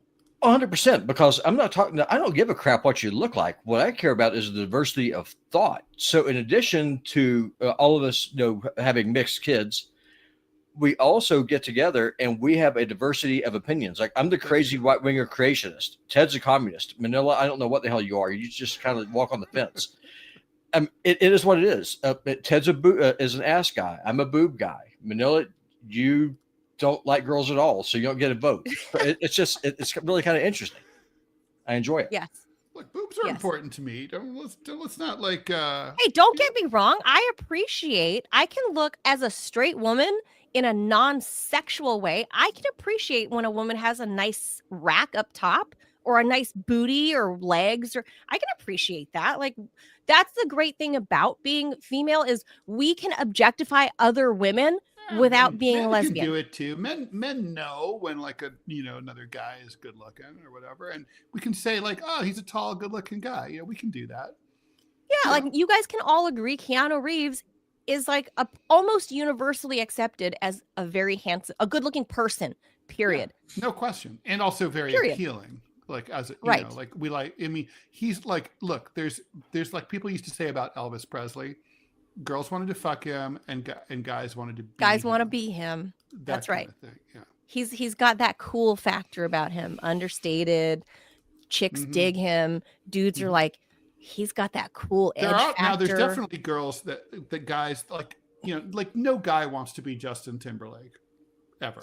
100%, because I'm not talking. I don't give a crap what you look like. What I care about is the diversity of thought. So, in addition to all of us, having mixed kids, we also get together and we have a diversity of opinions. Like I'm the crazy right winger creationist. Ted's a communist. Manila, I don't know what the hell you are. You just kind of walk on the fence. It is what it is. Ted's is an ass guy. I'm a boob guy. Manila, you don't like girls at all, so you don't get a vote. It's really kind of interesting. I enjoy it. Yes. Look, boobs are important to me. Let's not like. Hey, don't get me wrong. I can look as a straight woman in a non-sexual way. I can appreciate when a woman has a nice rack up top or a nice booty or legs, or I can appreciate that. Like, that's the great thing about being female is we can objectify other women without being a lesbian. Men can do it too. Men know when like another guy is good looking or whatever, and we can say like, oh, he's a tall, good looking guy. We can do that. Yeah, like you guys can all agree Keanu Reeves is like almost universally accepted as a very handsome, a good looking person, period. Yeah, no question. And also very appealing. Like as like we like, I mean, he's like, look, there's like people used to say about Elvis Presley, girls wanted to fuck him and guys wanted to be him. That's right. Yeah. He's got that cool factor about him, understated. Chicks dig him. Dudes are like, he's got that cool edge factor. Now there's definitely girls that guys like, like no guy wants to be Justin Timberlake ever.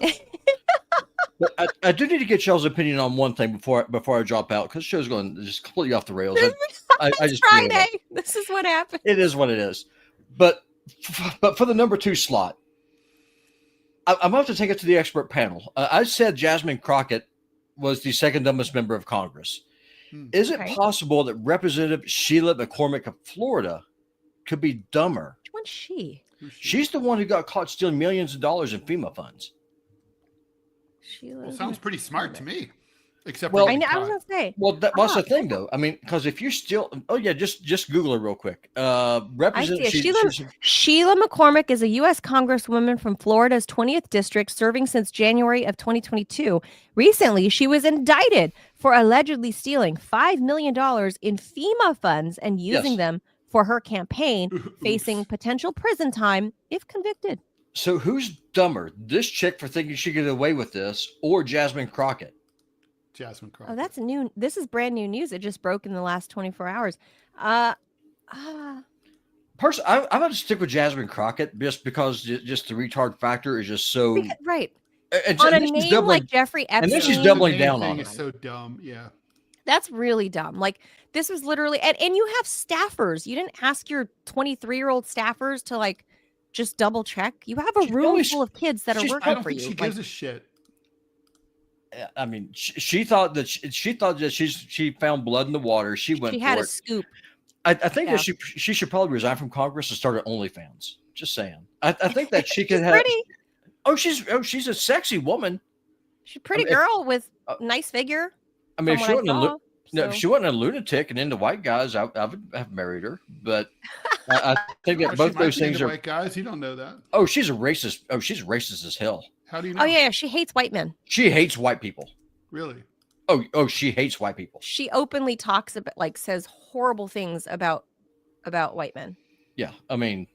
But I do need to get y'all's opinion on one thing before I drop out, because the show's going just completely off the rails. I just Friday. This is what happened. It is what it is. But for the number 2 slot, I'm about to take it to the expert panel. I said Jasmine Crockett was the second dumbest member of Congress. Is it possible that Representative Sheila McCormick of Florida could be dumber? Which one's she? She's the one who got caught stealing millions of dollars in FEMA funds. Well, sounds pretty smart to me. Except I was gonna say. Well, that's the thing, though. I mean, because if you're still, just Google it real quick. Sheila McCormick is a U.S. Congresswoman from Florida's 20th district, serving since January of 2022. Recently, she was indicted for allegedly stealing $5 million in FEMA funds and using them for her campaign, facing potential prison time if convicted. So who's dumber, this chick for thinking she could get away with this, or Jasmine Crockett? Jasmine Crockett. Oh, that's new. This is brand new news. It just broke in the last 24 hours. Personally, I'm going to stick with Jasmine Crockett just because just the retard factor is just so right. And on a name like Jeffrey Epstein, and then she's doubling down on it. It's so dumb. Yeah, that's really dumb. Like this was literally, and you have staffers. You didn't ask your 23-year-old staffers to like just double check. You have a room full of kids that are working for you. She gives a shit. I mean, she thought that she found blood in the water. She had a scoop. I think that she should probably resign from Congress and start her OnlyFans. Just saying. I think that she could have. Pretty. She's a sexy woman. She's a pretty girl with nice figure. I mean, if she wasn't a lunatic and into white guys, I would have married her. But I think that both those things are white guys. You don't know that. Oh, she's a racist. Oh, she's racist as hell. How do you know? Oh yeah, she hates white men. She hates white people. Really? Oh, she hates white people. She openly talks about, like, says horrible things about white men. Yeah, I mean,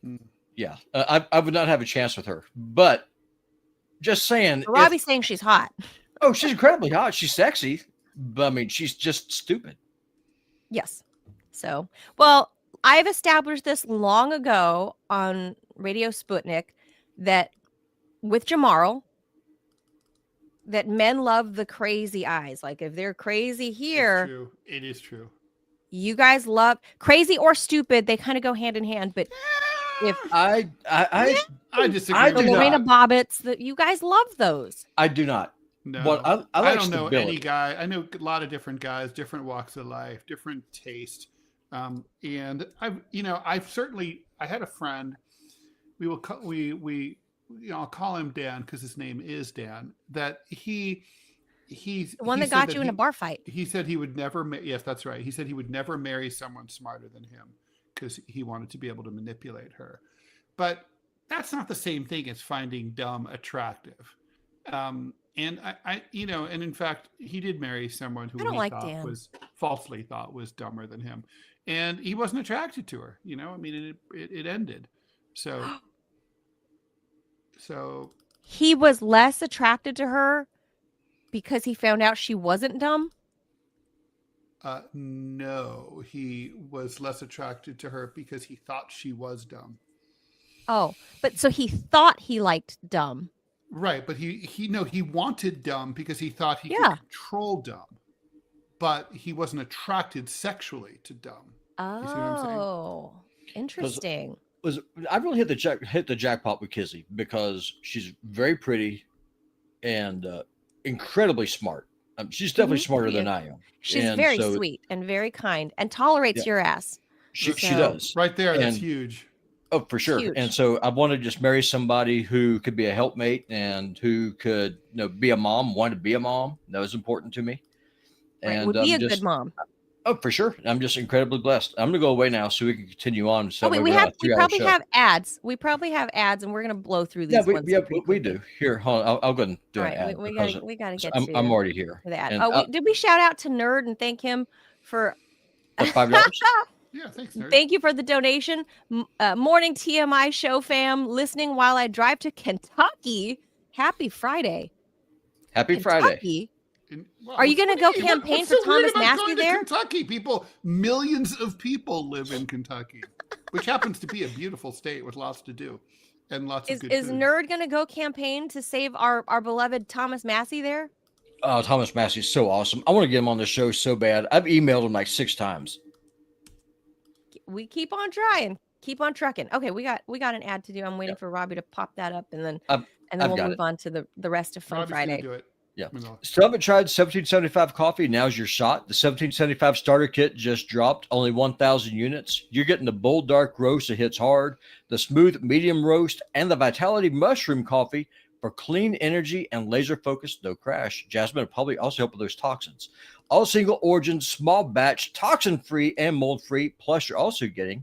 yeah, I would not have a chance with her. But just saying, Robbie's saying she's hot. Oh, she's incredibly hot. She's sexy, but I mean, she's just stupid. Yes. So, well, I've established this long ago on Radio Sputnik that with Jamarl, that men love the crazy eyes. Like if they're crazy here, it is true. You guys love crazy or stupid. They kind of go hand in hand. But if I disagree. I do Lorena Bobbitt's, that you guys love those. I do not. No, well, I don't know any guy. I know a lot of different guys, different walks of life, different taste. And I've certainly, I had a friend. I'll call him Dan because his name is Dan. That he's the one that got you in a bar fight. He said he would never. Yes, that's right. He said he would never marry someone smarter than him because he wanted to be able to manipulate her. But that's not the same thing as finding dumb attractive. And and in fact, he did marry someone who falsely thought was dumber than him, and he wasn't attracted to her. I mean, it ended. So he was less attracted to her because he found out she wasn't dumb? No, he was less attracted to her because he thought she was dumb. Oh, but so he thought he liked dumb. Right, but he wanted dumb because he thought he could Yeah. control dumb, but he wasn't attracted sexually to dumb. You see what I'm saying? Oh, interesting. I really hit the jackpot with Kizzy because she's very pretty and incredibly smart. She's definitely smarter than I am. She's And very so sweet and very kind and tolerates your ass. she So- does. Right there, that's And- huge. Oh, for sure. Huge. And so I want to just marry somebody who could be a helpmate and who could, be a mom, want to be a mom. That was important to me. Right, And would be a just, good mom. Oh, for sure. I'm just incredibly blessed. I'm going to go away now so we can continue on. So Oh, wait, we probably have ads. We probably have ads, and we're gonna blow through these. Yeah, ones we quickly. do. Here, hold on. I'll go and do All an right, ad. we because gotta get I'm, to. I'm already here. The ad. And, Did we shout out to Nerd and thank him for the $5? Yeah, thanks, nerd. Thank you for the donation. Morning TMI show fam, listening while I drive to Kentucky. Happy Friday. Happy Friday. Kentucky? Well, Are you gonna what do go mean? campaign What's for so weird Thomas about Massey going to there? Kentucky, millions of people live in Kentucky, which happens to be a beautiful state with lots to do and lots of good Is food. Nerd gonna go campaign to save our beloved Thomas Massey there? Oh, Thomas Massey is so awesome. I want to get him on the show so bad. I've emailed him like 6 times. We keep on trying, keep on trucking. Okay, we got an ad to do. I'm waiting for Robbie to pop that up, and then I've we'll got move on to the rest of Fun Robbie's gonna Friday. do it. Yeah. Manila. Still haven't tried 1775 coffee? Now's your shot. The 1775 starter kit just dropped, only 1,000 units. You're getting the bold dark roast that hits hard, the smooth medium roast, and the vitality mushroom coffee for clean energy and laser focus, no crash. Jasmine will probably also help with those toxins. All single origin, small batch, toxin free and mold free. Plus, you're also getting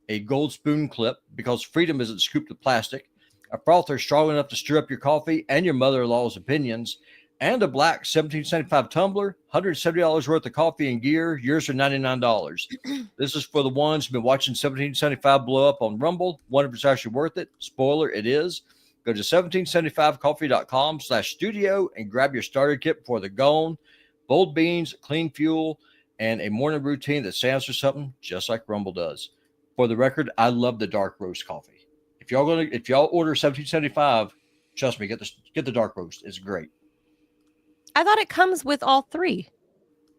a gold spoon clip because freedom isn't scooped with plastic, a frother strong enough to stir up your coffee and your mother-in-law's opinions, and a black 1775 tumbler, $170 worth of coffee and gear. Yours are $99. This is for the ones who've been watching 1775 blow up on Rumble. Wonder if it's actually worth it. Spoiler, it is. Go to 1775coffee.com/studio and grab your starter kit before they're gone. Bold beans, clean fuel, and a morning routine that stands for something just like Rumble does. For the record, I love the dark roast coffee. If y'all order 1775, trust me, get the dark roast. It's great. I thought it comes with all three.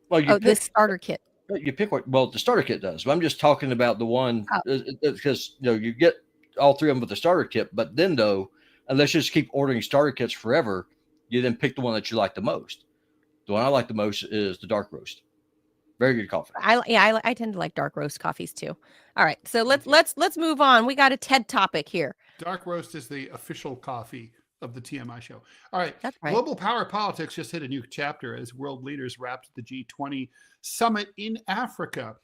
Well, This starter kit. You pick what? Well, the starter kit does. But I'm just talking about the one because you get all 3 of them with the starter kit. But then though, unless you just keep ordering starter kits forever, you then pick the one that you like the most. The one I like the most is the dark roast. Very good coffee. I tend to like dark roast coffees too. All right, so let's move on. We got a TED topic here. Dark roast is the official coffee of the TMI show. All right. That's right. Global power politics just hit a new chapter as world leaders wrapped the G20 summit in Africa.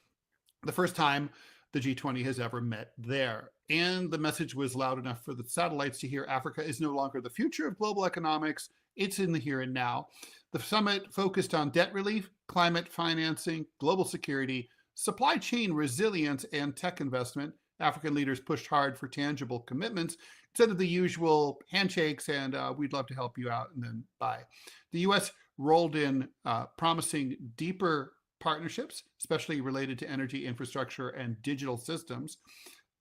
The first time the G20 has ever met there. And the message was loud enough for the satellites to hear Africa is no longer the future of global economics. It's in the here and now. The summit focused on debt relief, climate financing, global security, supply chain resilience, and tech investment. African leaders pushed hard for tangible commitments instead of the usual handshakes and we'd love to help you out and then bye. The U.S. rolled in promising deeper partnerships, especially related to energy infrastructure and digital systems.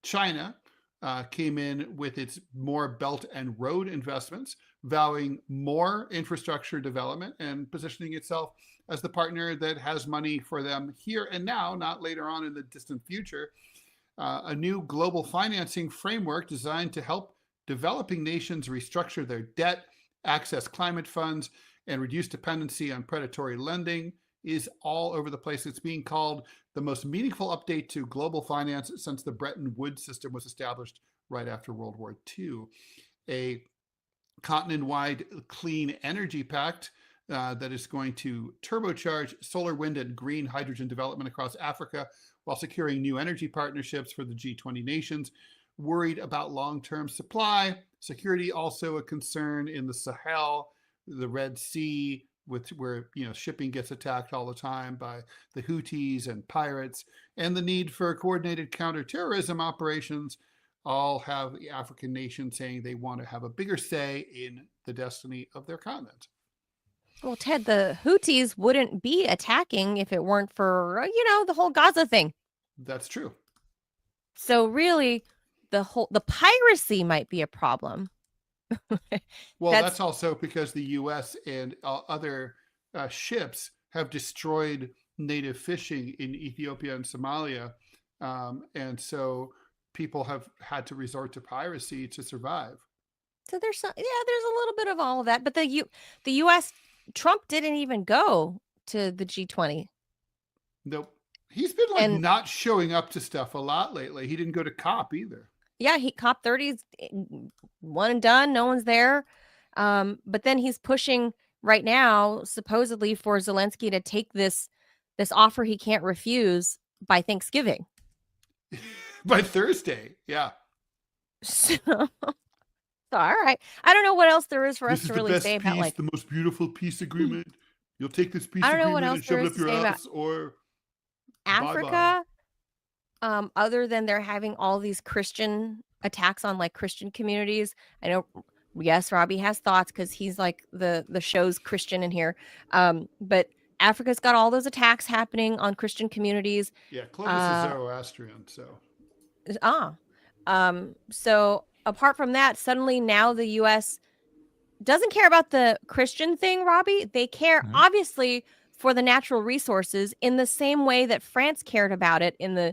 China came in with its more belt and road investments, vowing more infrastructure development and positioning itself as the partner that has money for them here and now, not later on in the distant future. A new global financing framework designed to help developing nations restructure their debt, access climate funds, and reduce dependency on predatory lending is all over the place. It's being called the most meaningful update to global finance since the Bretton Woods system was established right after World War II. A continent-wide clean energy pact that is going to turbocharge solar, wind, and green hydrogen development across Africa while securing new energy partnerships for the G20 nations. Worried about long-term supply security, also a concern in the Sahel, the Red Sea, where shipping gets attacked all the time by the Houthis and pirates, and the need for coordinated counterterrorism operations all have the African nation saying they want to have a bigger say in the destiny of their continent. Well, Ted, the Houthis wouldn't be attacking if it weren't for, the whole Gaza thing. That's true. So really, the piracy might be a problem. Well, that's also because the U.S. and other ships have destroyed native fishing in Ethiopia and Somalia, and so people have had to resort to piracy to survive. So there's a little bit of all of that, but the U.S. Trump didn't even go to the G-20. Nope. He's been not showing up to stuff a lot lately. He didn't go to COP either. Yeah, COP 30's one and done. No one's there. But then he's pushing right now, supposedly, for Zelensky to take this offer he can't refuse by Thanksgiving. By Thursday, yeah. So all right. I don't know what else there is for us to really say about the most beautiful peace agreement. You'll take this peace I don't know what agreement else and shove there it is up to your say ass, or Africa. Other than they're having all these Christian attacks on like Christian communities. I know, yes, Robbie has thoughts because he's like the show's Christian in here. But Africa's got all those attacks happening on Christian communities. Yeah, Clovis is Zoroastrian, so. So apart from that, suddenly now the U.S. doesn't care about the Christian thing, Robbie. They care, obviously, for the natural resources in the same way that France cared about it in the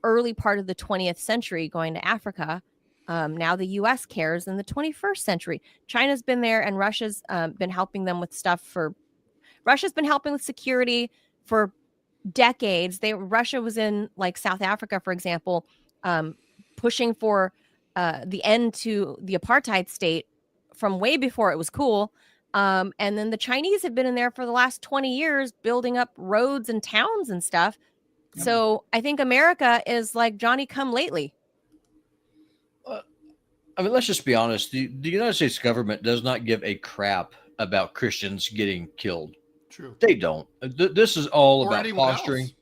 early part of the 20th century going to Africa. Now the U.S. cares in the 21st century. China's been there, and Russia's been helping them with stuff Russia's been helping with security for decades. Russia was in like South Africa, for example, pushing for the end to the apartheid state from way before it was cool. And then the Chinese have been in there for the last 20 years building up roads and towns and stuff. So I think America is like Johnny come lately. I mean, let's just be honest. The United States government does not give a crap about Christians getting killed. True. They don't. This is all or about posturing. Else.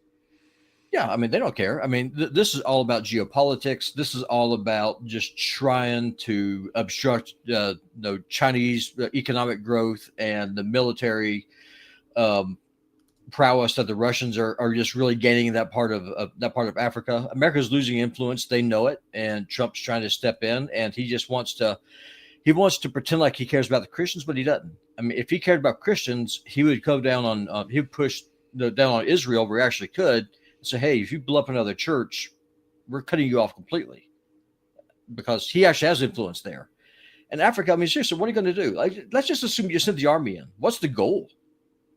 Yeah, I mean, they don't care. I mean, this is all about geopolitics. This is all about just trying to obstruct Chinese economic growth and the military prowess that the Russians are just really gaining in that part of Africa. America's losing influence. They know it, and Trump's trying to step in, and he just wants to pretend like he cares about the Christians, but he doesn't. I mean, if he cared about Christians, he would go down on he would push down on Israel where he actually could. So, hey, if you blow up another church, we're cutting you off completely, because he actually has influence there. And Africa, I mean, seriously, what are you going to do? Like, let's just assume you send the army in. What's the goal?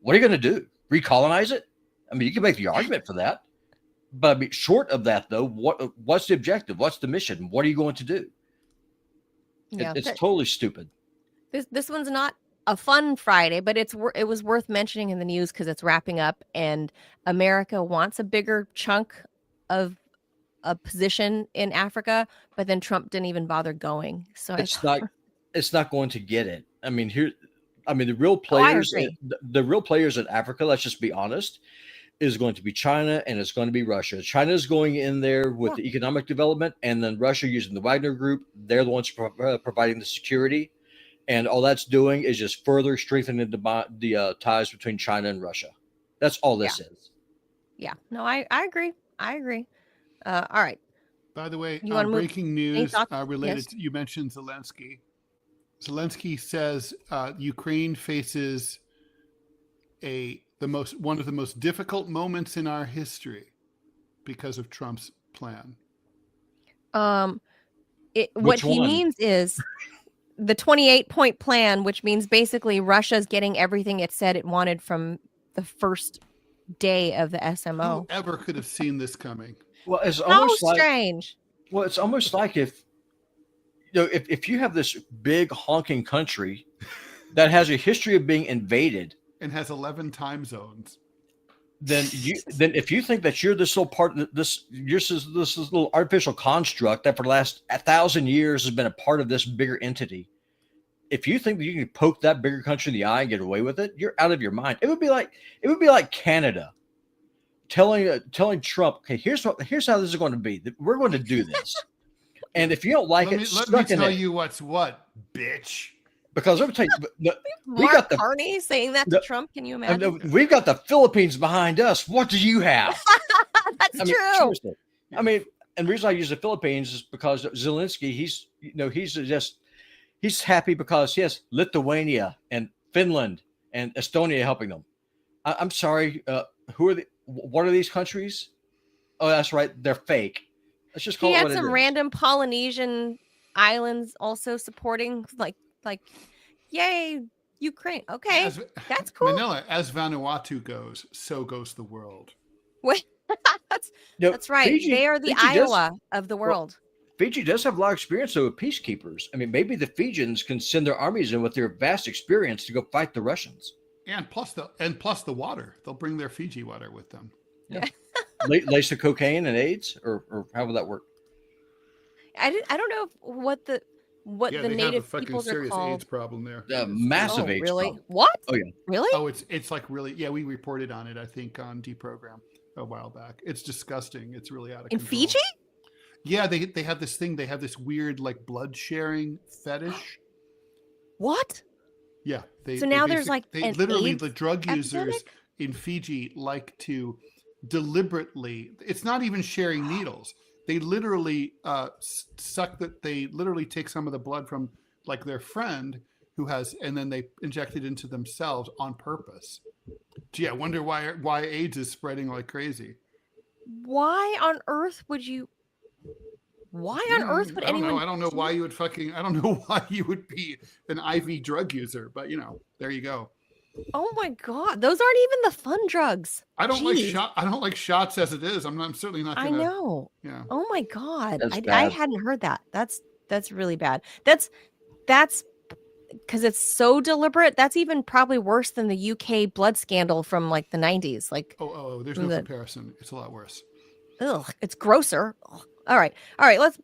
What are you going to do? Recolonize it? I mean, you can make the argument for that. But I mean, short of that, though, what's the objective? What's the mission? What are you going to do? Yeah, it's totally stupid. This one's not a fun Friday, but it was worth mentioning in the news because it's wrapping up, and America wants a bigger chunk of a position in Africa, but then Trump didn't even bother going. So it's not going to get it. I mean, the real players, the real players in Africa, let's just be honest, is going to be China, and it's going to be Russia. China is going in there with the economic development, and then Russia using the Wagner Group. They're the ones providing the security. And all that's doing is just further strengthening the ties between China and Russia. That's all this is. Yeah. No, I agree. All right. By the way, breaking news related yes. to, you mentioned Zelensky. Zelensky says Ukraine faces one of the most difficult moments in our history because of Trump's plan. What he means is the 28-point plan, which means basically Russia's getting everything it said it wanted from the first day of the SMO. Whoever could have seen this coming? Well, it's almost strange. Well, it's almost like if you have this big honking country that has a history of being invaded and has 11 time zones, then if you think that you're this little part of this little artificial construct that for the last 1,000 years has been a part of this bigger entity, if you think that you can poke that bigger country in the eye and get away with it, you're out of your mind. It would be like Canada telling Trump, okay, here's how this is going to be. We're going to do this. And if you don't like let it, me suck in tell it. you what's what, bitch. Because let me tell you, we Mark got the Carney saying that to Trump. Can you imagine? we've got the Philippines behind us. What do you have? That's I mean, true. seriously. I mean, and the reason I use the Philippines is because Zelensky, he's happy because he has Lithuania and Finland and Estonia helping them. I'm sorry, what are these countries? Oh, that's right, they're fake. Let's just call He it had what it some is. random Polynesian islands also supporting, like, yay, Ukraine. Okay, that's cool. Manila, as Vanuatu goes, so goes the world. Wait, that's right. Fiji, They are the Iowa of the world. Fiji does have a lot of experience though with peacekeepers. I mean, maybe the Fijians can send their armies in with their vast experience to go fight the Russians. And plus the water. They'll bring their Fiji water with them. Yeah. Lace of cocaine and AIDS, or how would that work? I don't know what the they native have a fucking peoples are serious called. AIDS problem there. Massive AIDS really? problem. What? Oh yeah. Really? Oh, it's like really, yeah. We reported on it, I think, on Deprogram a while back. It's disgusting. It's really out of In control. Fiji? Yeah, they have this thing. They have this weird like blood sharing fetish. What? Yeah. So now there's like an literally AIDS the drug users epidemic? in Fiji like to deliberately. It's not even sharing needles. They literally they literally take some of the blood from like their friend who has, and then they inject it into themselves on purpose. Gee, I wonder why AIDS is spreading like crazy. Why on earth would you? Why on earth would anyone? I don't know why you would I don't know why you would be an IV drug user, but there you go. Oh my God, those aren't even the fun drugs. I don't like shots as it is. I'm certainly not gonna. I know. Yeah. Oh my God, That's I bad. hadn't heard that. That's really bad. That's because it's so deliberate. That's even probably worse than the UK blood scandal from like the 90s. Like, there's no comparison. It's a lot worse. ugh, it's grosser. Ugh. All right.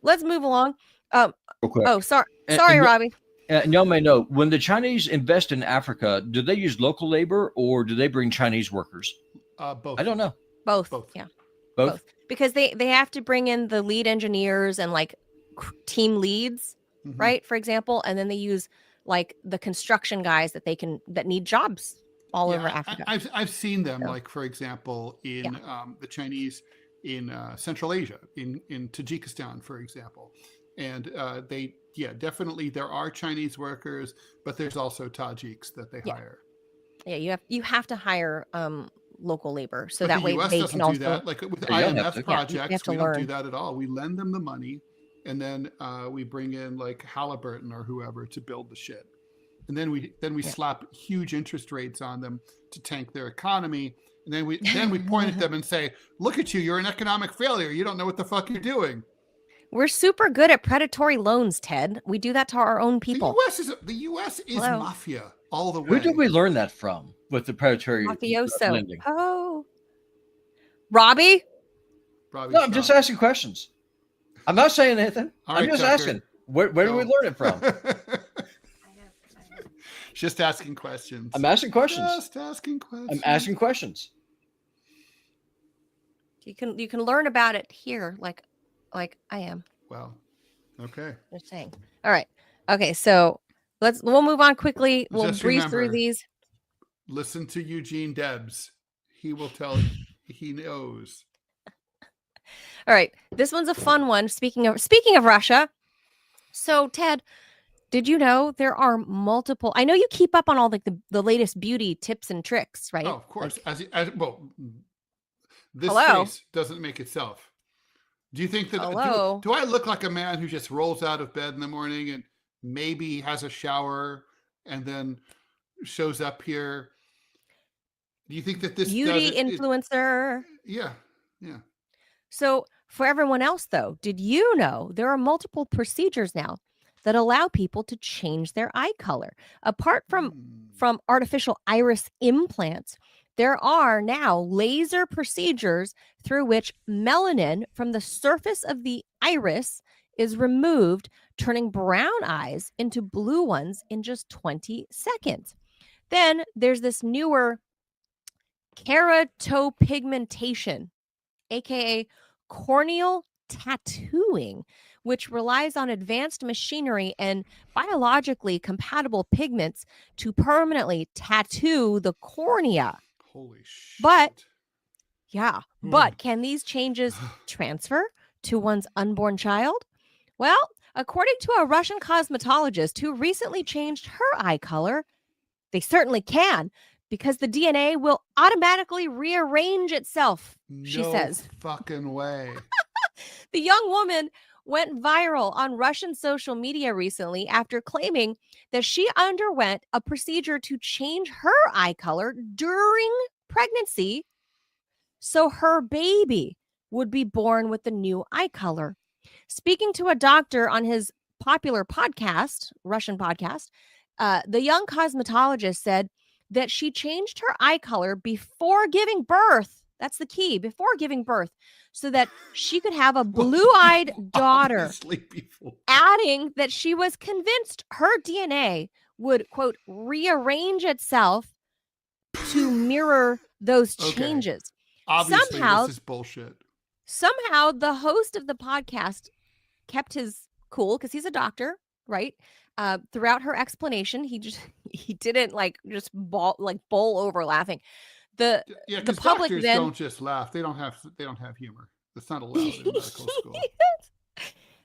Let's move along. Real quick. Oh, sorry, And Robbie. And y'all may know, when the Chinese invest in Africa, do they use local labor or do they bring Chinese workers? Both. I don't know. Both. Both. Yeah. Both? Because they have to bring in the lead engineers and like team leads, Mhm. right? For example, and then they use like the construction guys that need jobs all over Africa. I've seen them, So. like for example, in the Chinese in Central Asia, in Tajikistan, for example, and definitely there are Chinese workers, but there's also Tajiks that they hire. Yeah, you have to hire local labor, so but that the way US they doesn't can do also that. Like with Yeah, you don't have IMF to. projects, we don't do learn. that at all. We lend them the money, and then we bring in like Halliburton or whoever to build the shit, and then we slap huge interest rates on them to tank their economy, and then we point at them and say, "Look at you! You're an economic failure. You don't know what the fuck you're doing." We're super good at predatory loans, Ted. We do that to our own people. The U.S. is Hello. mafia all the way. Who did we learn that from with the predatory Mafioso. lending? Oh, Robbie. No, I'm just asking questions. I'm not saying anything. All I'm right, just Tucker. asking. Where do we learn it from? Just asking questions. I'm asking questions. Just asking questions. I'm asking questions. You can learn about it here, like I am. Well, okay. Just saying. All right. Okay, so we'll move on quickly. We'll Just breeze through remember, these. Listen to Eugene Debs. He will tell you. He knows. All right. This one's a fun one. Speaking of Russia. So, Ted, did you know there are multiple? I know you keep up on all the latest beauty tips and tricks, right? Oh, of course. Like, This Hello? face doesn't make itself. Do you think that Hello? do I look like a man who just rolls out of bed in the morning and maybe has a shower and then shows up here? Do you think that this beauty influencer? Yeah. So, for everyone else, though, did you know there are multiple procedures now that allow people to change their eye color? Apart from artificial iris implants, there are now laser procedures through which melanin from the surface of the iris is removed, turning brown eyes into blue ones in just 20 seconds. Then there's this newer keratopigmentation, aka corneal tattooing, which relies on advanced machinery and biologically compatible pigments to permanently tattoo the cornea. Holy shit. But yeah, but can these changes transfer to one's unborn child? Well, according to a Russian cosmetologist who recently changed her eye color, they certainly can, because the DNA will automatically rearrange itself, she says. Fucking way. The young woman went viral on Russian social media recently after claiming that she underwent a procedure to change her eye color during pregnancy so her baby would be born with the new eye color. Speaking to a doctor on his popular podcast, Russian podcast, the young cosmetologist said that she changed her eye color before giving birth. That's the key, before giving birth, so that she could have a blue-eyed daughter, adding that she was convinced her DNA would, quote, rearrange itself to mirror those changes. Obviously, this is bullshit. Somehow, the host of the podcast kept his cool because he's a doctor, right? Throughout her explanation, he didn't just bowl over laughing. The public doctors then don't just laugh. They don't have humor. That's not allowed in medical school.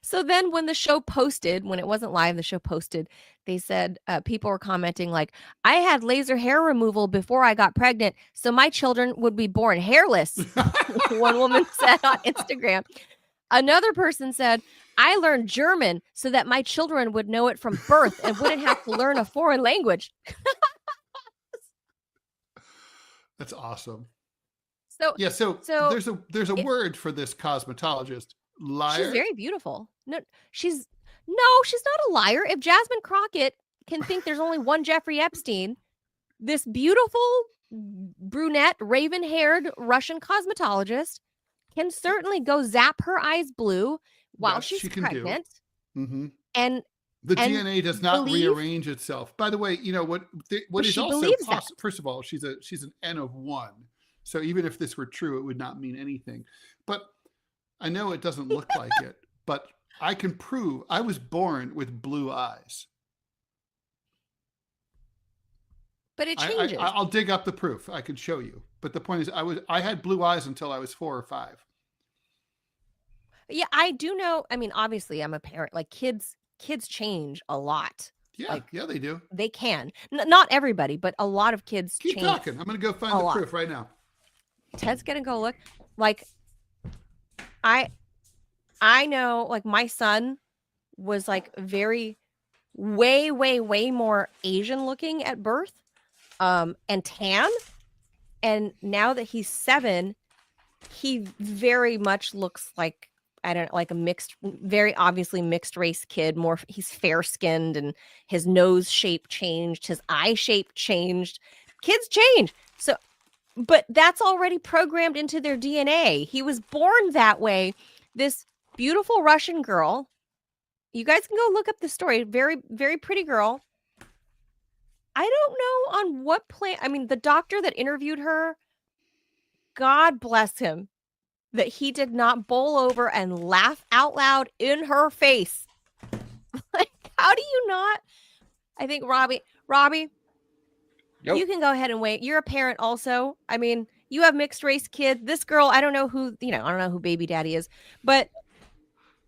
So then when the show posted, when it wasn't live, the show posted, they said people were commenting like, I had laser hair removal before I got pregnant, so my children would be born hairless. One woman said on Instagram. Another person said, I learned German so that my children would know it from birth and wouldn't have to learn a foreign language. That's awesome. So there's a word for this cosmetologist. Liar. She's very beautiful. No, she's not a liar. If Jasmine Crockett can think there's only one Jeffrey Epstein, this beautiful brunette, raven-haired Russian cosmetologist can certainly go zap her eyes blue while she's pregnant. Mm-hmm. And the DNA does not rearrange itself. By the way, you know what is also possible. First of all, she's an N of 1. So even if this were true, it would not mean anything. But I know it doesn't look like it, but I can prove I was born with blue eyes. But it changes. I'll dig up the proof. I can show you. But the point is, I had blue eyes until I was 4 or 5. Yeah, I do know. I mean, obviously, I'm a parent. Like kids change a lot. Yeah, they do. They can. Not everybody, but a lot of kids change. Keep talking. I'm going to go find the proof right now. Ted's going to go look. Like, I know, like, my son was like way more Asian looking at birth, and tan. And now that he's 7, he very much looks like, like a very obviously mixed race kid. He's fair skinned, and his nose shape changed, his eye shape changed. Kids change. So, but that's already programmed into their DNA. He was born that way. This beautiful Russian girl, you guys can go look up the story. Very, very pretty girl. I don't know on what planet. I mean, the doctor that interviewed her, God bless him, that he did not bowl over and laugh out loud in her face. Like, how do you not? I think Robbie, yep. You can go ahead and wait. You're a parent also. I mean, you have mixed race kids. This girl, I don't know who baby daddy is, but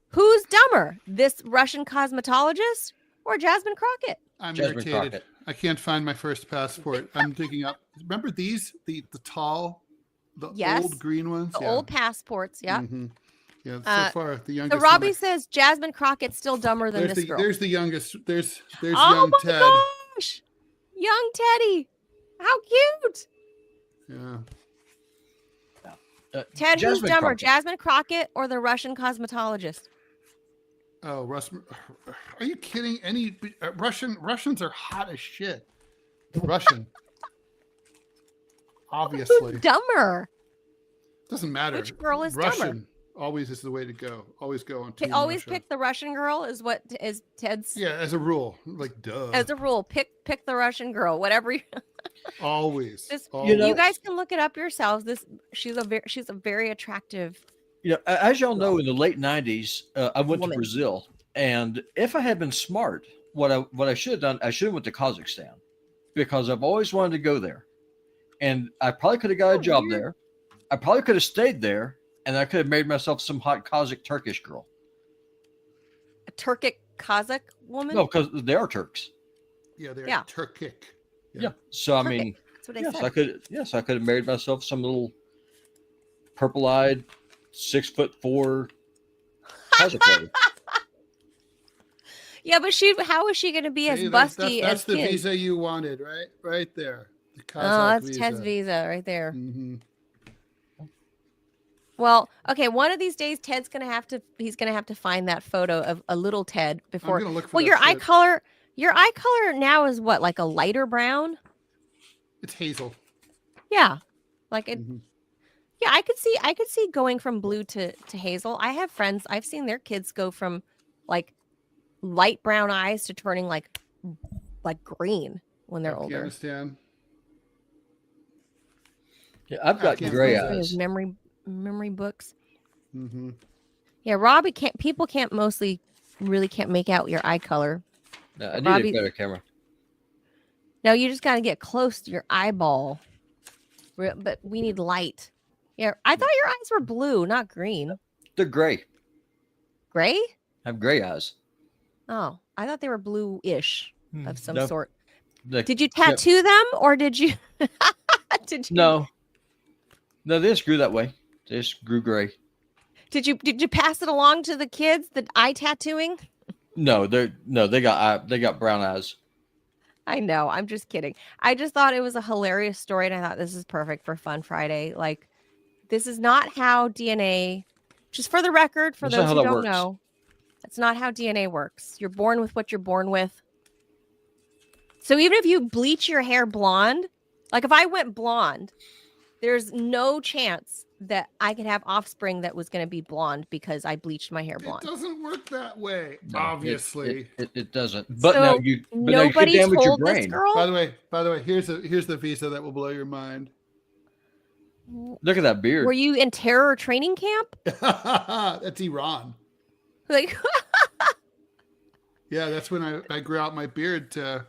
who's dumber, this Russian cosmetologist or Jasmine Crockett? I'm irritated. Crockett. I can't find my first passport. I'm digging up. Remember these? The tall, old green ones? The old passports, yeah. Mm-hmm. Yeah, so far, the youngest. So Robbie says Jasmine Crockett's still dumber than this girl. There's the youngest. There's young Ted. Oh my gosh! Young Teddy. How cute. Yeah. Ted, who's dumber, Crockett. Jasmine Crockett or the Russian cosmetologist? Oh, are you kidding? Russians are hot as shit. Russian. Obviously. Who's dumber? Doesn't matter. Which girl is Russian dumber? Always is the way to go. Always go on. Always pick the Russian girl is what is Ted's. Yeah, as a rule, like duh. As a rule, pick the Russian girl. Whatever. Always. You guys can look it up yourselves. She's a very attractive As y'all know, in the late '90s, I went to Woman. Brazil, and if I had been smart, what I should have done, I should have went to Kazakhstan, because I've always wanted to go there, and I probably could have got a job there. I probably could have stayed there, and I could have made myself some hot Kazakh Turkish girl. A Turkic Kazakh woman? No, because they are Turks. Yeah, they're Yeah. Turkic. Yeah. So I Turkic. mean, That's what I yes, said. I could have married myself some little purple-eyed, 6'4" Kazakh lady. Yeah, but how is she going to be as See, busty that's as the kids? visa you wanted, right? Right there. The Oh, Kazakh that's visa. Ted's visa right there. Mhm. Well, okay, one of these days Ted's going to have to find that photo of a little Ted before. I'm gonna look for Well, that your eye color now is what? Like a lighter brown? It's hazel. Yeah. Like it Mhm. Yeah, I could see going from blue to hazel. I have friends, I've seen their kids go from like light brown eyes to turning like green when they're older. Afghanistan. Yeah, I've got can't gray believe it. His eyes. Mm-hmm. memory books. Yeah, Robbie people really can't make out your eye color. No, I need Robbie- a better camera. No, you just got to get close to your eyeball. But we need light. Yeah, I thought your eyes were blue, not green. They're gray. Gray? I have gray eyes. Oh, I thought they were blue-ish of some No. sort. They- Did you tattoo them or did you? Did you? No, they just grew that way. They just grew gray. Did you pass it along to the kids? The eye tattooing? No, they got brown eyes. I know. I'm just kidding. I just thought it was a hilarious story, and I thought this is perfect for Fun Friday. Like, this is not how DNA. Just for the record, for That's not those how who that don't works. know, that's not how DNA works. You're born with what you're born with. So even if you bleach your hair blonde, like if I went blonde, there's no chance that I could have offspring that was going to be blonde because I bleached my hair It blonde. doesn't work that way, No, obviously. it doesn't. But So now you could Nobody damage your told this brain. girl. By the way, here's the visa that will blow your mind. Look at that beard. Were you in terror training camp? That's Iran. Like, Yeah, that's when I grew out my beard to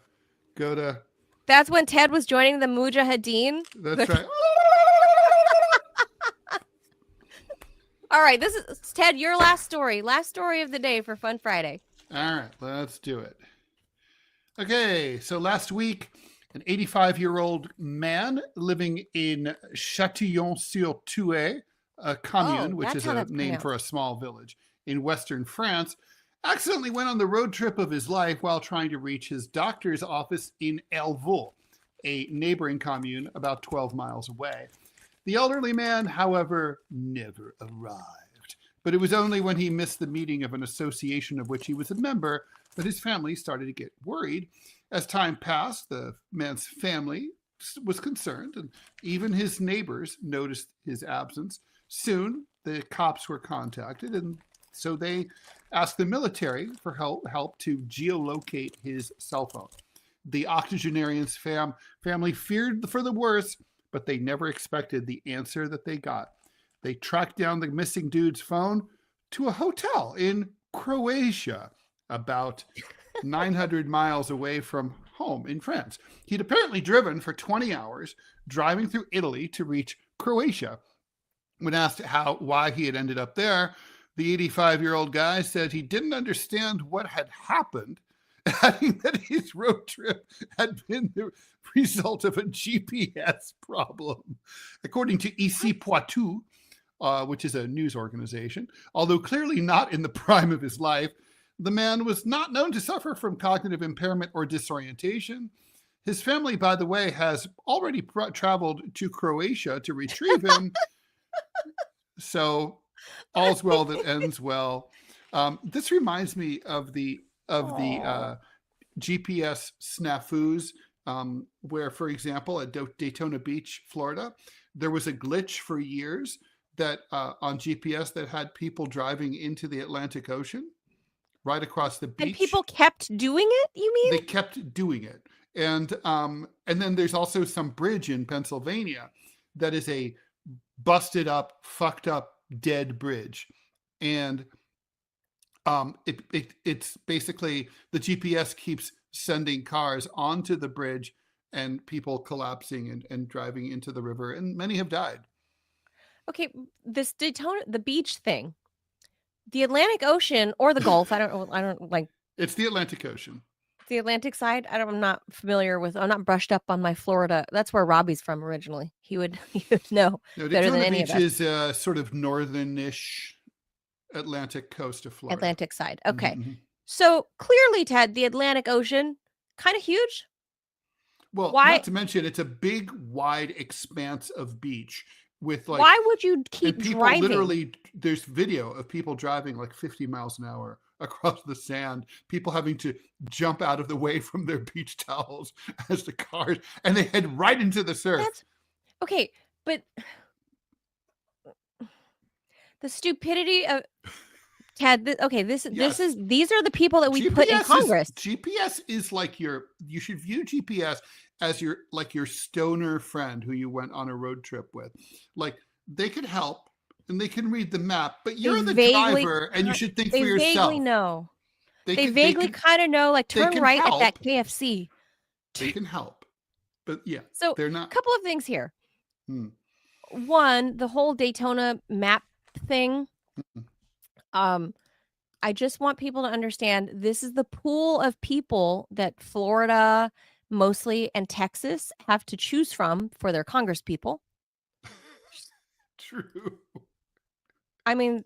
go to. that's when Ted was joining the Mujahideen. That's right. All right, this is Ted. Your last story of the day for Fun Friday. All right, let's do it. Okay, so last week, an 85-year-old man living in Châtillon-sur-Thouet, a commune, Oh, which that's is how a that's name for a small village in western France, accidentally went on the road trip of his life while trying to reach his doctor's office in Elvaux, a neighboring commune about 12 miles away. The elderly man, however, never arrived. But it was only when he missed the meeting of an association of which he was a member that his family started to get worried. As time passed, the man's family was concerned, and even his neighbors noticed his absence. Soon, the cops were contacted, and so they asked the military for help to geolocate his cell phone. The octogenarian's family feared for the worst, but they never expected the answer that they got. They tracked down the missing dude's phone to a hotel in Croatia, about 900 miles away from home in France. He'd apparently driven for 20 hours, driving through Italy to reach Croatia. When asked why he had ended up there, the 85-year-old guy said he didn't understand what had happened, adding that his road trip had been the result of a GPS problem. According to EC Poitou, which is a news organization, although clearly not in the prime of his life, the man was not known to suffer from cognitive impairment or disorientation. His family, by the way, has already traveled to Croatia to retrieve him. So all's well that ends well. This reminds me of the GPS snafus, where, for example, at Daytona Beach, Florida, there was a glitch for years that on GPS that had people driving into the Atlantic Ocean right across the beach. And people kept doing it, you mean? They kept doing it. And then there's also some bridge in Pennsylvania that is a busted up, fucked up dead bridge, and it's basically the GPS keeps sending cars onto the bridge and people collapsing and driving into the river, and many have died. Okay, this Daytona, the beach thing, the Atlantic Ocean or the Gulf. I don't like It's the Atlantic Ocean. the Atlantic side. I'm not familiar with. I'm not brushed up on my Florida. That's where Robbie's from originally. He would know No, better than Daytona any Beach of us. is sort of northern-ish Atlantic coast of Florida. Atlantic side. Okay. Mhm. So clearly, Ted, the Atlantic Ocean, kind of huge. Well, Why- not to mention it's a big, wide expanse of beach with like. Why would you And keep people driving? literally, there's video of people driving like 50 miles an hour across the sand, people having to jump out of the way from their beach towels as the cars, and they head right into the surf. That's okay, but the stupidity of Ted. This Yes. is these are the people that we put in Congress. GPS is like you should view GPS as your stoner friend who you went on a road trip with. Like, they could help and they can read the map, but you're the driver and you should think for They yourself. vaguely know. They can- vaguely kind of know, like they turn can right at that help. KFC. They can help, but yeah, So they're a not. couple of things here. Hmm. One, the whole Daytona map thing. I just want people to understand this is the pool of people that Florida mostly and Texas have to choose from for their Congress people. True. I mean,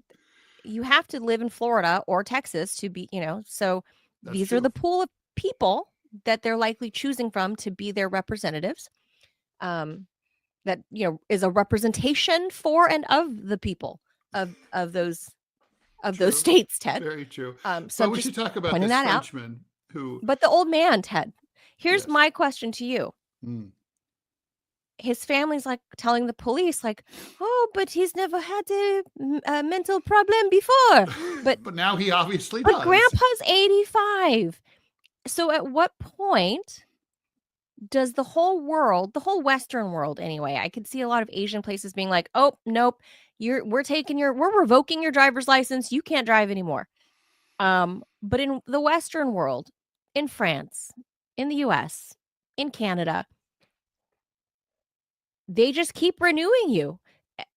you have to live in Florida or Texas to be, so That's these true. are the pool of people that they're likely choosing from to be their representatives. That, is a representation for and of the people of those True. states, Ted. Very true. So But we just should talk about pointing this that out. Frenchman who. But the old man, Ted, here's Yes. my question to you. Hmm. His family's like telling the police, like, oh, but he's never had a mental problem before. But now he obviously does. Grandpa's 85. So at what point does the whole world, the whole Western world anyway, I could see a lot of Asian places being like, oh, nope, we're revoking your driver's license. You can't drive anymore. But in the Western world, in France, in the US, in Canada, they just keep renewing you.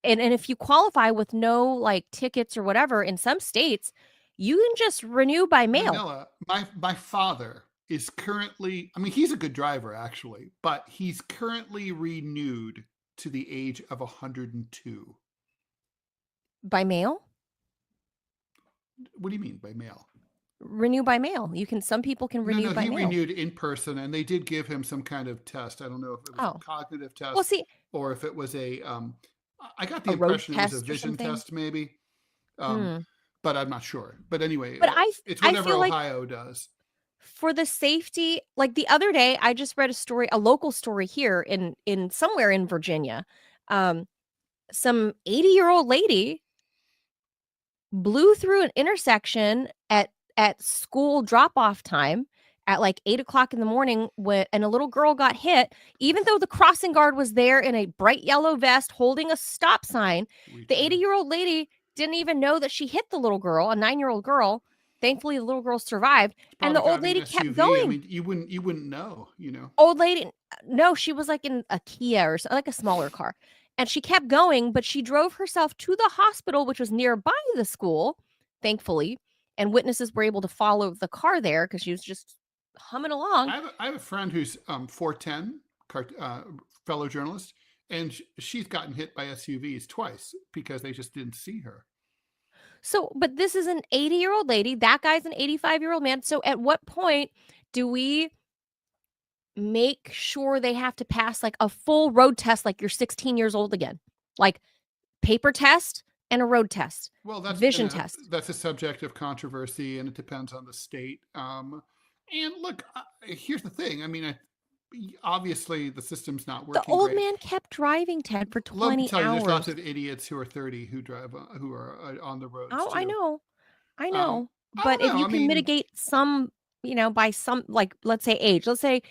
And if you qualify with no like tickets or whatever, in some states, you can just renew by mail. Manila, my father is currently, I mean, he's a good driver actually, but he's currently renewed to the age of 102. By mail? What do you mean by mail? Renew by mail. Some people can renew No, by he mail. renewed in person, and they did give him some kind of test. I don't know if it was a cognitive test, Well, see, or if it was I got the a road impression it was a test or vision something? test, maybe. But I'm not sure. But anyway, But it's I whatever feel like Ohio does. for the safety, like the other day, I just read a local story here in somewhere in Virginia. Some 80-year-old lady blew through an intersection at school drop-off time at like 8:00 in the morning and a little girl got hit, even though the crossing guard was there in a bright yellow vest holding a stop sign. The 80-year-old lady didn't even know that she hit the little girl, a 9-year-old girl. Thankfully, the little girl survived, and the old lady kept going. I mean, you wouldn't know, Old lady, no, she was like in a Kia or like a smaller car, and she kept going, but she drove herself to the hospital, which was nearby the school, thankfully, and witnesses were able to follow the car there because she was just humming along. I have a friend who's 410, fellow journalist, and she's gotten hit by SUVs twice because they just didn't see her. So, but this is an 80-year-old lady. That guy's an 85-year-old man. So at what point do we make sure they have to pass like a full road test like you're 16 years old again? Like paper test and a road test. Well, that's vision test. That's a subject of controversy, and it depends on the state. And look, here's the thing. I mean, obviously the system's not working. The old great. man kept driving, Ted, for 20 Let me tell you, hours. there's lots of idiots who are 30 who drive who are on the roads. Oh, too. I know. I But don't if know. you can mitigate some, by some, like, let's say age, let's say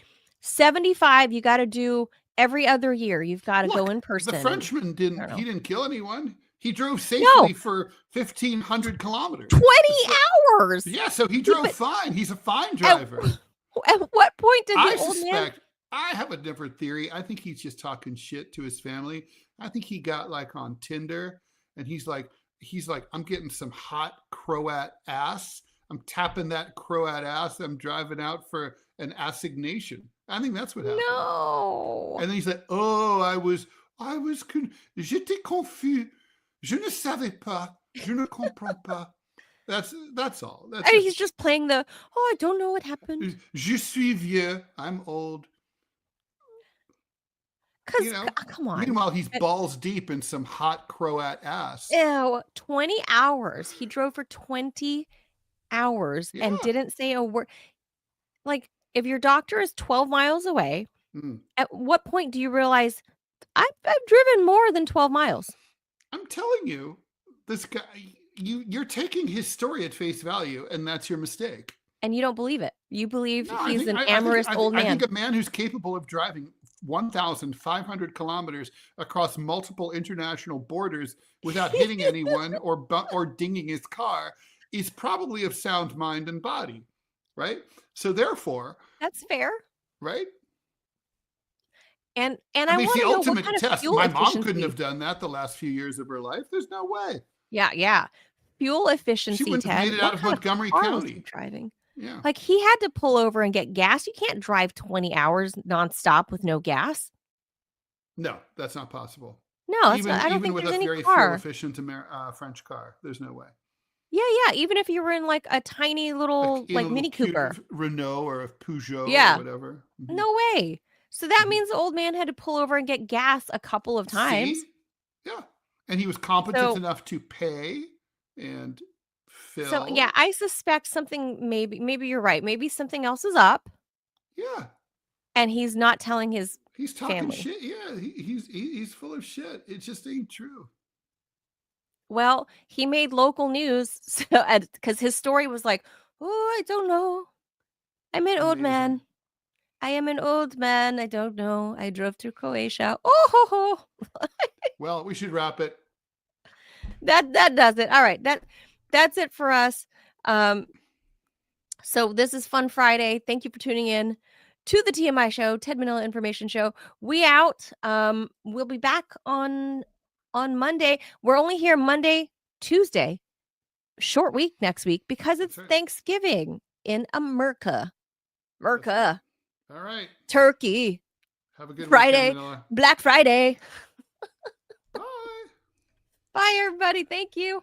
75, you got to do every other year. You've got to go in person. The Frenchman didn't kill anyone. He drove safely No. for 1,500 kilometers. 20 hours. Yeah, so he drove fine. He's a fine driver. At what point did the I old man? suspect, I have a different theory. I think he's just talking shit to his family. I think he got like on Tinder and he's like, I'm getting some hot Croat ass. I'm tapping that Croat ass. I'm driving out for an assignation. I think that's what happened. No. And then he's like, oh, j'étais confus. Je ne savais pas. Je ne comprends pas. That's all. He's just playing the, I don't know what happened. Je suis vieux. I'm old. Because, come on. Meanwhile, he's balls deep in some hot Croat ass. Ew, 20 hours. He drove for 20 hours and didn't say a word. Like, if your doctor is 12 miles away, at what point do you realize I've driven more than 12 miles? I'm telling you, this guy, you're taking his story at face value, and that's your mistake. And you don't believe it. You believe he's an amorous old man. I think a man who's capable of driving 1,500 kilometers across multiple international borders without hitting anyone or dinging his car is probably of sound mind and body, right? So therefore, that's fair, right? And I mean, want the to know ultimate what kind test. of fuel My mom efficiency. couldn't have done that the last few years of her life. There's no way. Yeah. Fuel efficiency. She wouldn't have made it out of Montgomery County. Driving. Yeah. Like he had to pull over and get gas. You can't drive 20 hours nonstop with no gas. No, that's not possible. No, I don't think with there's a any very car. fuel-efficient French car, there's no way. Yeah. Even if you were in like a tiny little Mini Cooper, Renault or a Peugeot or whatever. Mm-hmm. No way. So that means the old man had to pull over and get gas a couple of times. See? Yeah, and he was competent enough to pay and fill. So yeah, I suspect something. Maybe you're right. Maybe something else is up. Yeah, and he's not telling his. He's talking family. shit. Yeah, he's full of shit. It just ain't true. Well, he made local news because his story was like, oh, I don't know. I'm an old man. I am an old man. I don't know. I drove through Croatia. Oh, ho, ho. Well, we should wrap it. That does it. All right. That's it for us. So this is Fun Friday. Thank you for tuning in to the TMI show, Ted Manila Information Show. We out. We'll be back on Monday. We're only here Monday, Tuesday. Short week next week because it's Thanksgiving in America. All right. Turkey. Have a good Friday. Weekend, Black Friday. Bye. Bye, everybody. Thank you.